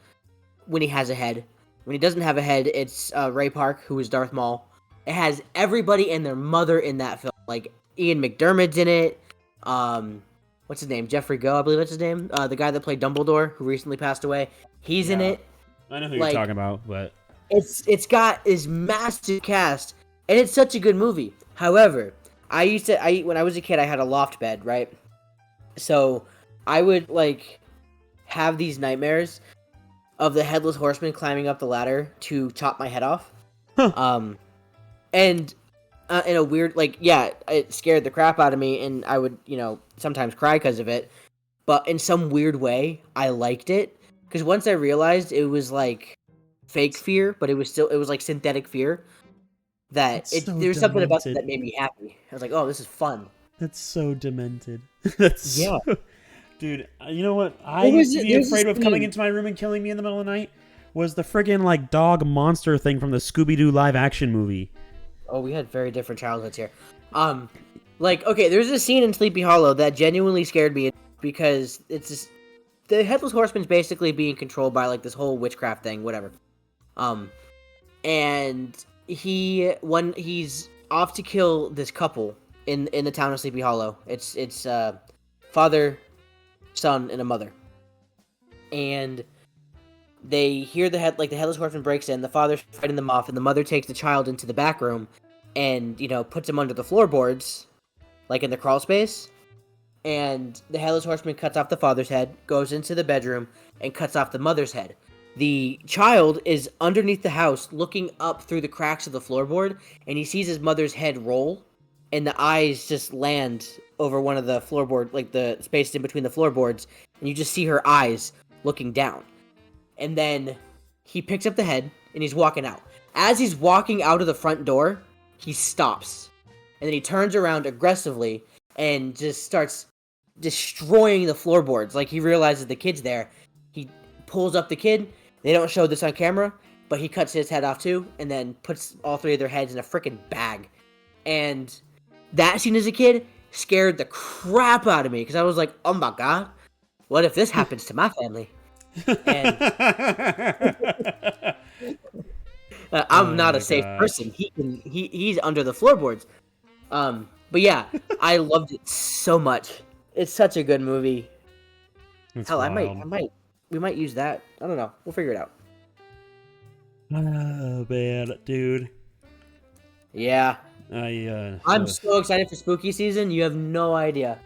when he has a head. When he doesn't have a head, it's Ray Park, who is Darth Maul. It has everybody and their mother in that film. Like, Ian McDermott's in it. What's his name? Jeffrey Go, I believe that's his name. The guy that played Dumbledore, who recently passed away. He's in it. I know who you're talking about, but... It's got this massive cast, and it's such a good movie. However, when I was a kid, I had a loft bed, right? So I would have these nightmares of the Headless Horseman climbing up the ladder to chop my head off. And in a weird, it scared the crap out of me, and I would, sometimes cry because of it. But in some weird way, I liked it, because once I realized it was fake fear, but it was synthetic fear. There was something about it that made me happy. I was like, oh, this is fun. That's so demented. That's Yeah. so... Dude, you know what I used to be afraid of coming into my room and killing me in the middle of the night? Was the friggin' like dog monster thing from the Scooby-Doo live action movie. Oh, we had very different childhoods here. Like, okay, there's a scene in Sleepy Hollow that genuinely scared me because it's just, the Headless Horseman's basically being controlled by like this whole witchcraft thing, whatever. And when he's off to kill this couple in the town of Sleepy Hollow. It's father, son, and a mother. And they hear the Headless Horseman breaks in, the father's fighting them off, and the mother takes the child into the back room and, puts him under the floorboards, like in the crawl space. And the Headless Horseman cuts off the father's head, goes into the bedroom, and cuts off the mother's head. The child is underneath the house looking up through the cracks of the floorboard, and he sees his mother's head roll, and the eyes just land over one of the floorboard, like the space in between the floorboards, and you just see her eyes looking down. And then he picks up the head, and he's walking out. As he's walking out of the front door, he stops. And then he turns around aggressively and just starts destroying the floorboards. Like, he realizes the kid's there. He pulls up the kid. They don't show this on camera, but he cuts his head off too, and then puts all three of their heads in a freaking bag. And that scene as a kid scared the crap out of me, because I was like, oh my god, what if this happens to my family? And I'm not a safe person. He's under the floorboards. But yeah, I loved it so much. It's such a good movie. That's Hell, wild. we might use that. I don't know. We'll figure it out. Oh man, dude. Yeah. I'm so excited for spooky season. You have no idea.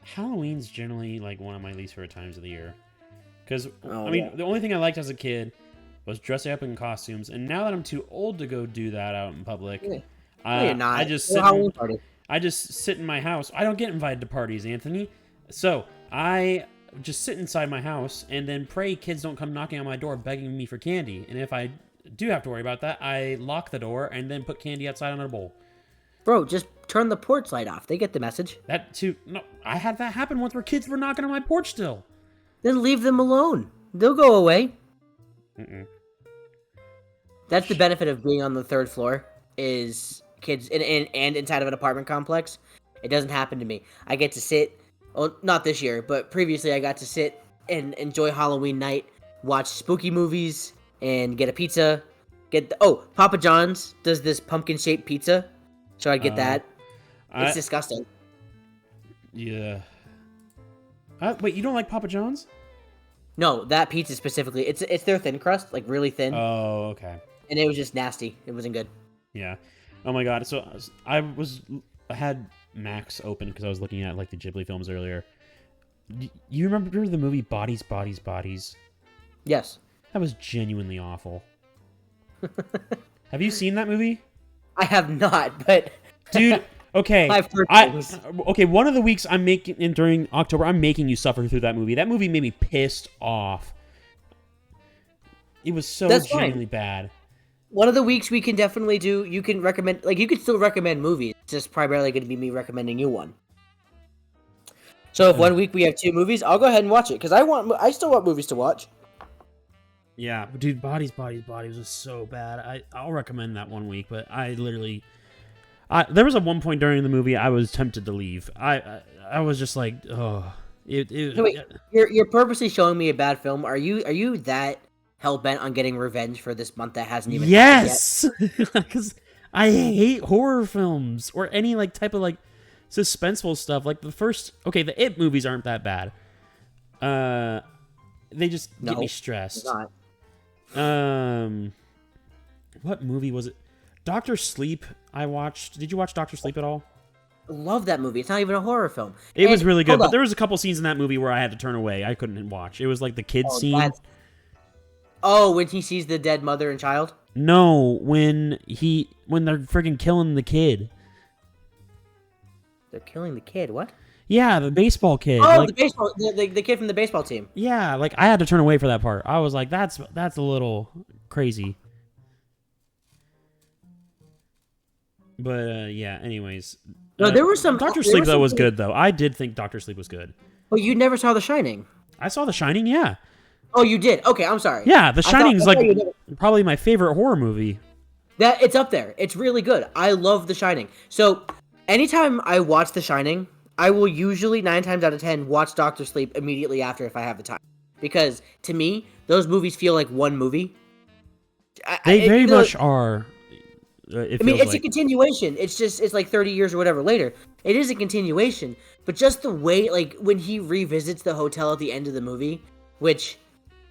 Halloween's generally like one of my least favorite times of the year. Because, yeah. The only thing I liked as a kid was dressing up in costumes. And now that I'm too old to go do that out in public, No, you're not. I just sit in my house. I don't get invited to parties, Anthony. So I just sit inside my house and then pray kids don't come knocking on my door begging me for candy. And if I do have to worry about that, I lock the door and then put candy outside on a bowl. Bro, just turn the porch light off. They get the message. That too. No, I had that happen once where kids were knocking on my porch still. Then leave them alone. They'll go away. Mm-mm. That's the benefit of being on the third floor, is kids and inside of an apartment complex. It doesn't happen to me. I get to sit, well, not this year, but previously I got to sit and enjoy Halloween night, watch spooky movies, and get a pizza. Papa John's does this pumpkin-shaped pizza, so I'd get that. It's disgusting. Yeah. Wait, you don't like Papa John's? No, that pizza specifically. It's their thin crust, like really thin. Oh, okay. And it was just nasty. It wasn't good. Yeah. Oh my god. So I had Max open because I was looking at like the Ghibli films earlier. You remember the movie Bodies, Bodies, Bodies? Yes. That was genuinely awful. Have you seen that movie? I have not, but dude. Okay, I've heard things. Okay, one of the weeks I'm making, during October, I'm making you suffer through that movie. That movie made me pissed off. It was so genuinely bad. One of the weeks we can definitely do, you can recommend, like, you can still recommend movies. It's just primarily going to be me recommending you one. So if 1 week we have 2 movies, I'll go ahead and watch it, because I still want movies to watch. Yeah, dude, Bodies, Bodies, Bodies was so bad. I'll recommend that 1 week, but I literally... there was one point during the movie I was tempted to leave. I was just like, oh. Wait, you're purposely showing me a bad film. Are you that hell-bent on getting revenge for this month that hasn't even happened yet? Because I hate horror films or any like type of like suspenseful stuff. Like the It movies aren't that bad. They just get me stressed. Not. What movie was it? Dr. Sleep, I watched. Did you watch Dr. Sleep at all? I love that movie. It's not even a horror film. It was really good, but there was a couple scenes in that movie where I had to turn away. I couldn't watch. It was like the kid scene. When he sees the dead mother and child? No, when they're freaking killing the kid. They're killing the kid, what? Yeah, the baseball kid. Oh, the baseball, the kid from the baseball team. Yeah, like I had to turn away for that part. I was like, that's a little crazy. But yeah. Anyways, No, there were some. Doctor There Sleep was though some was really- good though. I did think Doctor Sleep was good. But you never saw The Shining. I saw The Shining. Yeah. Oh, you did. Okay, I'm sorry. Yeah. The Shining's I thought you like never- probably my favorite horror movie. That it's up there. It's really good. I love The Shining. So, anytime I watch The Shining, I will usually 9 times out of 10 watch Doctor Sleep immediately after if I have the time, because to me those movies feel like one movie. They very much are. It I mean, feels it's like. a continuation. It's like 30 years or whatever later. It is a continuation, but just the way, like, when he revisits the hotel at the end of the movie, which,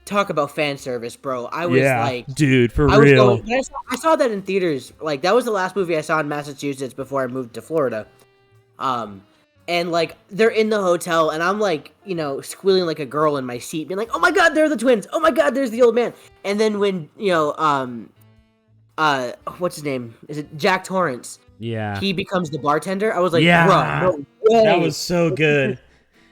talk about fan service, bro. I was like, dude, for I was real. going, I saw that in theaters. Like, that was the last movie I saw in Massachusetts before I moved to Florida. And like, they're in the hotel, and I'm like, you know, squealing like a girl in my seat, being like, "Oh my god, they're the twins! Oh my god, there's the old man!" And then when, you know, what's his name? Is it Jack Torrance? Yeah. He becomes the bartender. I was like, Yeah. "Bro, no way. That was so good.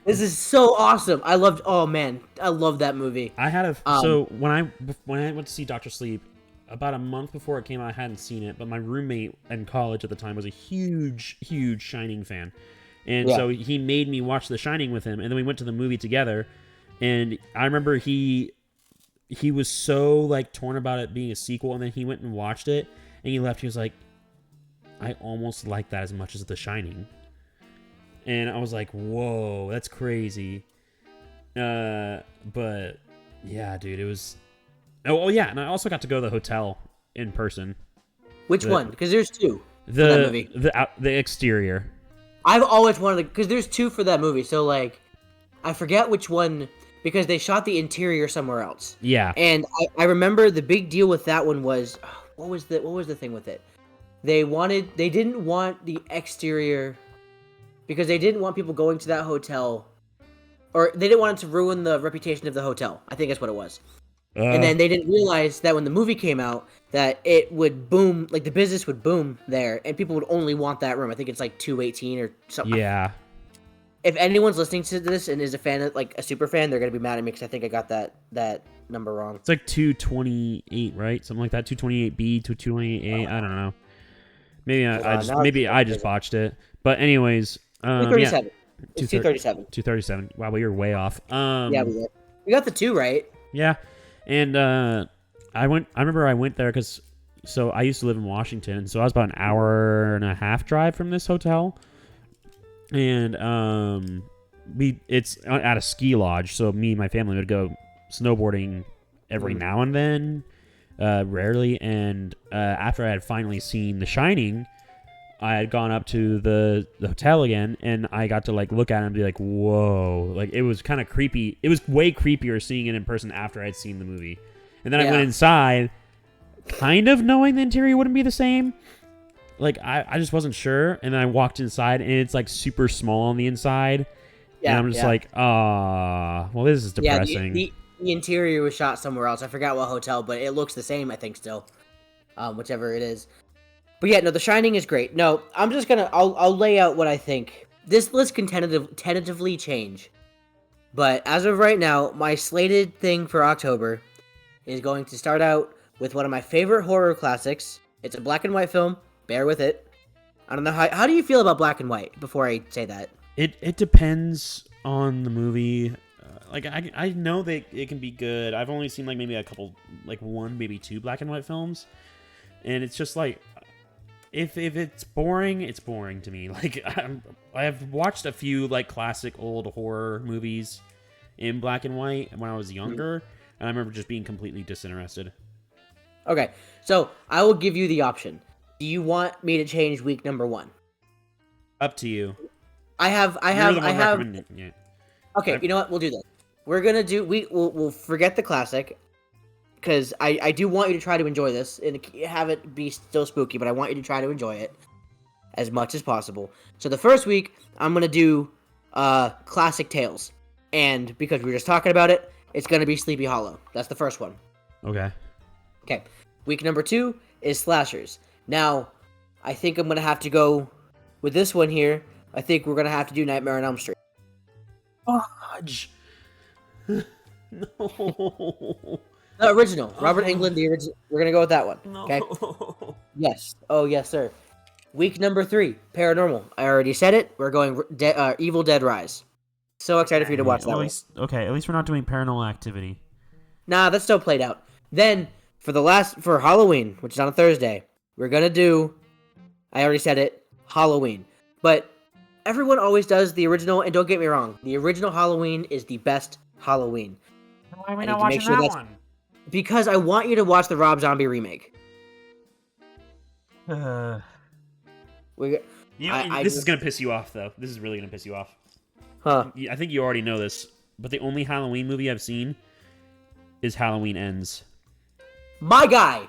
This is so awesome." I loved. Oh man, I love that movie. I had a so when I went to see Doctor Sleep about a month before it came out, I hadn't seen it, but my roommate in college at the time was a huge Shining fan, and so he made me watch The Shining with him, and then we went to the movie together. And I remember he was so like torn about it being a sequel, and then he went and watched it, and he left. He was like, "I almost like that as much as The Shining," and I was like, "Whoa, that's crazy." But yeah, dude, it was. Oh yeah, and I also got to go to the hotel in person. Which one? Because there's two for that movie. The exterior. I've always wanted to, because there's two for that movie. So like, I forget which one, because they shot the interior somewhere else. Yeah. And I remember the big deal with that one was, what was the thing with it? They didn't want the exterior, because they didn't want people going to that hotel, or they didn't want it to ruin the reputation of the hotel. I think that's what it was. And then they didn't realize that when the movie came out, that it would boom, like the business would boom there, and people would only want that room. I think it's like 218 or something. Yeah. If anyone's listening to this and is a fan, like a super fan, they're gonna be mad at me because I think I got that number wrong. It's like 228, right? Something like that. 228B to 228A. I don't know. Maybe I just botched it. But anyways, 237. Yeah, It's 237. 237. Wow, well, you're way off. Yeah, we got the 2 right. Yeah. And I remember I went there because I used to live in Washington, so I was about an hour and a half drive from this hotel. And it's at a ski lodge, so me and my family would go snowboarding every now and then, rarely. And after I had finally seen The Shining, I had gone up to the hotel again, and I got to like look at it and be like, "Whoa!" Like, it was kind of creepy. It was way creepier seeing it in person after I'd seen the movie. And then I went inside, kind of knowing the interior wouldn't be the same. Like, I just wasn't sure. And then I walked inside, and it's like super small on the inside. Yeah, and I'm just like, well, this is depressing. Yeah, the interior was shot somewhere else. I forgot what hotel, but it looks the same, I think, still. Whichever it is. But yeah, no, The Shining is great. No, I'm just gonna, I'll lay out what I think. This list can tentatively change. But as of right now, my slated thing for October is going to start out with one of my favorite horror classics. It's a black and white film. Bear with it. I don't know, how do you feel about black and white before I say that? It depends on the movie. Like, I know that it can be good. I've only seen like maybe a couple, like one, maybe two black and white films. And it's just like, if it's boring, it's boring to me. Like, I have watched a few like classic old horror movies in black and white when I was younger, and I remember just being completely disinterested. Okay, so I will give you the option. Do you want me to change week number 1? Up to you. I have. Yeah. Okay, you know what? We'll do this. We're gonna do. We'll forget the classic, because I do want you to try to enjoy this and have it be still spooky, but I want you to try to enjoy it as much as possible. So the first week, I'm gonna do classic tales, and because we were just talking about it, it's gonna be Sleepy Hollow. That's the first one. Okay. Okay. Week number 2 is slashers. Now, I think I'm gonna have to go with this one here. I think we're gonna have to do Nightmare on Elm Street. Fudge. No. The original. Robert Englund, the original. We're gonna go with that one. No. Okay. Yes. Oh, yes, sir. Week number 3, Paranormal. I already said it. We're going Evil Dead Rise. So excited for you to watch that one. At least we're not doing Paranormal Activity. Nah, that's still played out. Then, for Halloween, which is on a Thursday, we're gonna do, I already said it, Halloween. But everyone always does the original, and don't get me wrong, the original Halloween is the best Halloween. Why are we not watching that one? Because I want you to watch the Rob Zombie remake. This is gonna piss you off, though. This is really gonna piss you off. Huh? I think you already know this, but the only Halloween movie I've seen is Halloween Ends. My guy!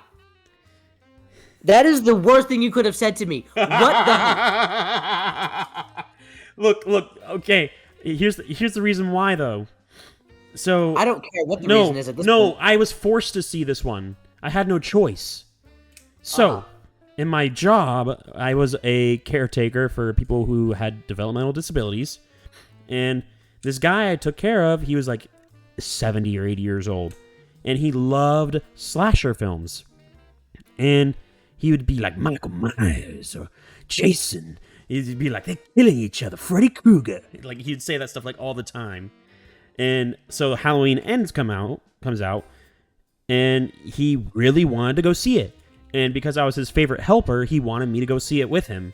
That is the worst thing you could have said to me. What the heck? Look, okay. Here's the reason why, though. So I don't care what the reason is at this point. I was forced to see this one. I had no choice. So, in my job, I was a caretaker for people who had developmental disabilities. And this guy I took care of, he was like 70 or 80 years old. And he loved slasher films. And he would be like Michael Myers or Jason. He'd be like, they're killing each other. Freddy Krueger. Like, he'd say that stuff like all the time. And so Halloween Ends comes out. And he really wanted to go see it. And because I was his favorite helper, he wanted me to go see it with him.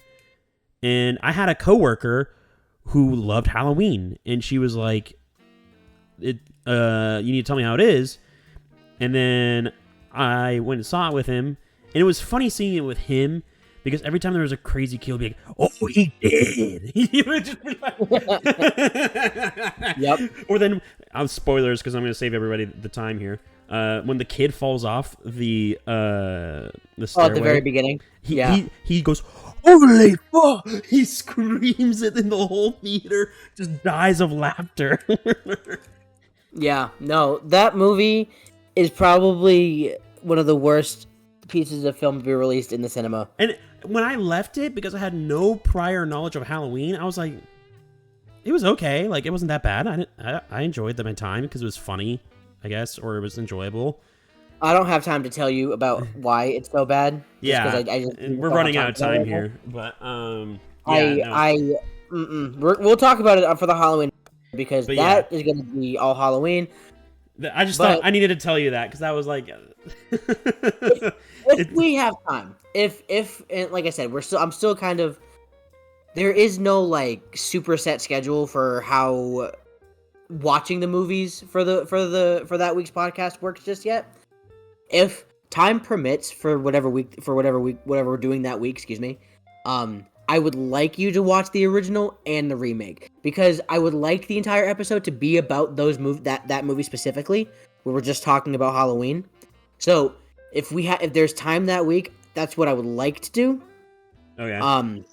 And I had a coworker who loved Halloween. And she was like, you need to tell me how it is. And then I went and saw it with him. And it was funny seeing it with him because every time there was a crazy kill, he'd be like, oh, he did. He would just be like... Yep. Or then, spoilers because I'm going to save everybody the time here. When the kid falls off the stairway. Oh, at the very beginning? He goes, holy fuck! He screams it in the whole theater just dies of laughter. Yeah, no, that movie is probably one of the worst pieces of film to be released in the cinema. And when I left it, because I had no prior knowledge of Halloween, I was like, it was okay. Like, it wasn't that bad. I enjoyed my time because it was funny, I guess, or it was enjoyable. I don't have time to tell you about why it's so bad. Yeah, we're running out of time here. But, we'll talk about it for the Halloween because that is going to be all Halloween. I just thought I needed to tell you that because that was like... if we have time, if and like I said, I'm still kind of, there is no like super set schedule for how watching the movies for that week's podcast works just yet. If time permits for whatever we're doing that week, excuse me, I would like you to watch the original and the remake because I would like the entire episode to be about that movie specifically. We were just talking about Halloween. So if there's time that week, that's what I would like to do. Okay.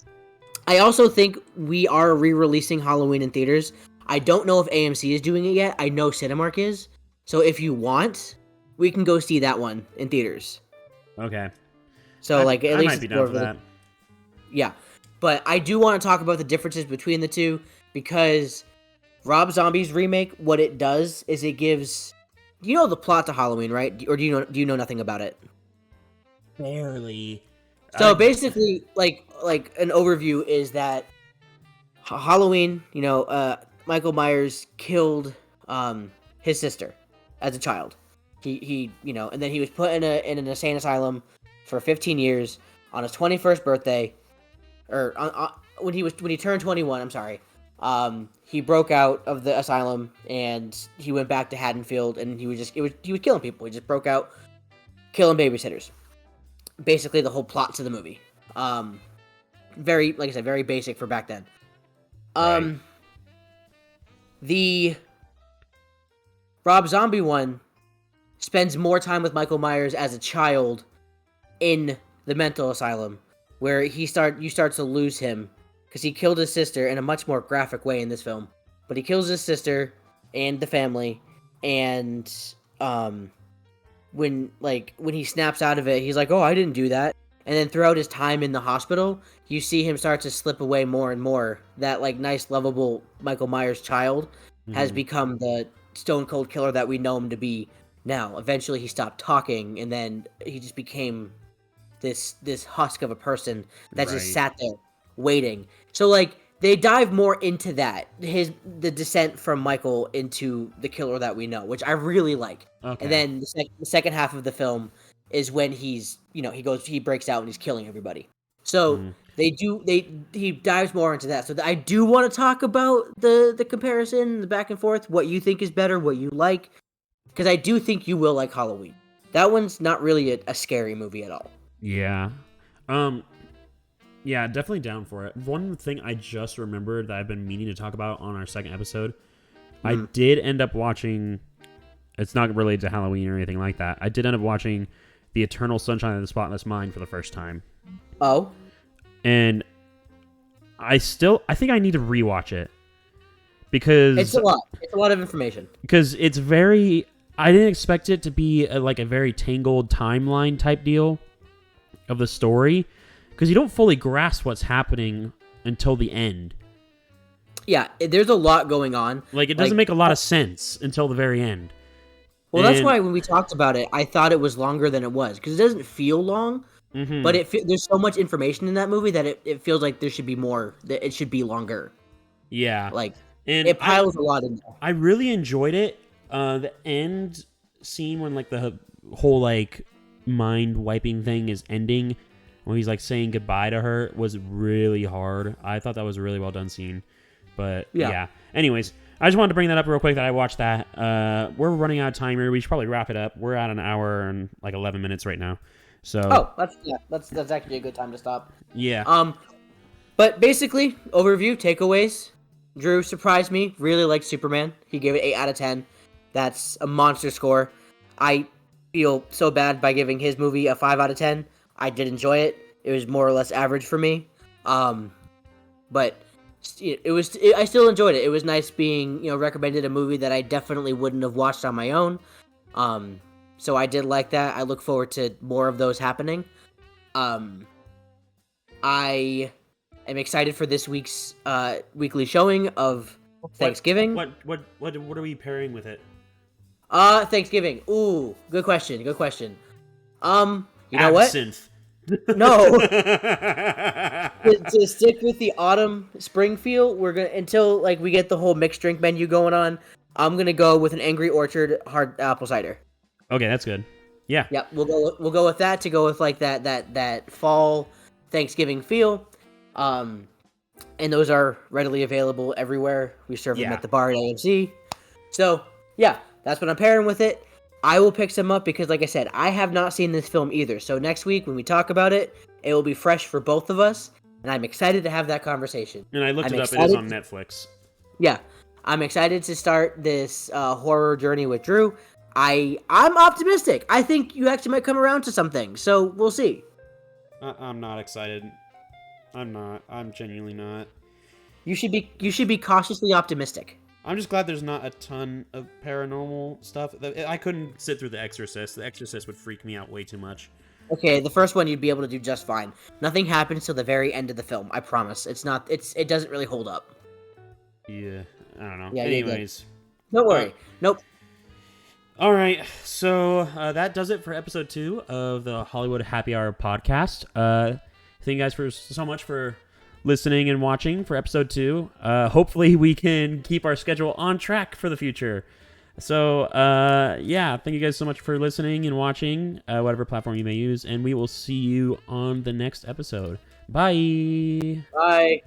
I also think we are re-releasing Halloween in theaters. I don't know if AMC is doing it yet. I know Cinemark is. So if you want, we can go see that one in theaters. Okay. So at least I might be down for that. Yeah. But I do want to talk about the differences between the two because Rob Zombie's remake, what it does is it gives... You know the plot to Halloween, right? Or do you know nothing about it? Barely. So basically, like an overview is that Halloween, Michael Myers killed his sister as a child. He and then he was put in an insane asylum for 15 years. On his 21st birthday, or when he turned 21, I'm sorry. He broke out of the asylum and he went back to Haddonfield and he was killing people. He just broke out killing babysitters. Basically the whole plot to the movie. Very, like I said, very basic for back then. Right. The Rob Zombie one spends more time with Michael Myers as a child in the mental asylum where you start to lose him. Because he killed his sister in a much more graphic way in this film. But he kills his sister and the family. And when he snaps out of it, he's like, oh, I didn't do that. And then throughout his time in the hospital, you see him start to slip away more and more. That like nice, lovable Michael Myers child has become the stone cold killer that we know him to be now. Eventually he stopped talking and then he just became this husk of a person that Right. just sat there waiting. So like they dive more into that, the descent from Michael into the killer that we know, which I really like. Okay. And then the second half of the film is when he breaks out and he's killing everybody. So he dives more into that. So I do want to talk about the comparison, the back and forth, what you think is better, what you like, because I do think you will like Halloween. That one's not really a scary movie at all. Yeah. Yeah, definitely down for it. One thing I just remembered that I've been meaning to talk about on our second episode, I did end up watching, it's not related to Halloween or anything like that, I did end up watching The Eternal Sunshine of the Spotless Mind for the first time. Oh? And I think I need to rewatch it. Because... It's a lot. It's a lot of information. Because it's very... I didn't expect it to be a very tangled timeline type deal of the story. Because you don't fully grasp what's happening until the end. Yeah, there's a lot going on. Like, it doesn't make a lot of sense until the very end. Well, that's why when we talked about it, I thought it was longer than it was. Because it doesn't feel long, but there's so much information in that movie that it feels like there should be more, that it should be longer. Yeah. Like, and it piles a lot in there. I really enjoyed it. The end scene when, like, the whole, like, mind-wiping thing is ending, when he's, like, saying goodbye to her, was really hard. I thought that was a really well-done scene. But, yeah. Anyways, I just wanted to bring that up real quick that I watched that. We're running out of time here. We should probably wrap it up. We're at an hour and, 11 minutes right now. So. That's actually a good time to stop. Yeah. But basically, overview, takeaways. Drew surprised me. Really liked Superman. He gave it 8 out of 10. That's a monster score. I feel so bad by giving his movie a 5 out of 10. I did enjoy it. It was more or less average for me. But I still enjoyed it. It was nice being, recommended a movie that I definitely wouldn't have watched on my own. So I did like that. I look forward to more of those happening. I am excited for this week's weekly showing of Thanksgiving. What are we pairing with it? Thanksgiving. Ooh, good question. You know what? Absinthe. No. to stick with the autumn spring feel, we're gonna until we get the whole mixed drink menu going on. I'm gonna go with an Angry Orchard hard apple cider. Okay, that's good. Yeah. Yep, we'll go with that to go with that fall Thanksgiving feel. And those are readily available everywhere. We serve them at the bar at AMC. So yeah, that's what I'm pairing with it. I will pick some up because, like I said, I have not seen this film either. So next week when we talk about it, it will be fresh for both of us, and I'm excited to have that conversation. And I looked it up. It is on Netflix. Yeah, I'm excited to start this horror journey with Drew. I'm optimistic. I think you actually might come around to something. So we'll see. I'm not excited. I'm not. I'm genuinely not. You should be cautiously optimistic. I'm just glad there's not a ton of paranormal stuff. I couldn't sit through The Exorcist. The Exorcist would freak me out way too much. Okay, the first one you'd be able to do just fine. Nothing happens till the very end of the film. I promise. It doesn't really hold up. Yeah, I don't know. Yeah, anyways. Don't worry. Nope. All right, so that does it for episode 2 of the Hollywood Happy Hour podcast. Thank you guys so much for listening and watching for episode 2. Hopefully we can keep our schedule on track for the future. So, thank you guys so much for listening and watching, whatever platform you may use, and we will see you on the next episode. Bye! Bye!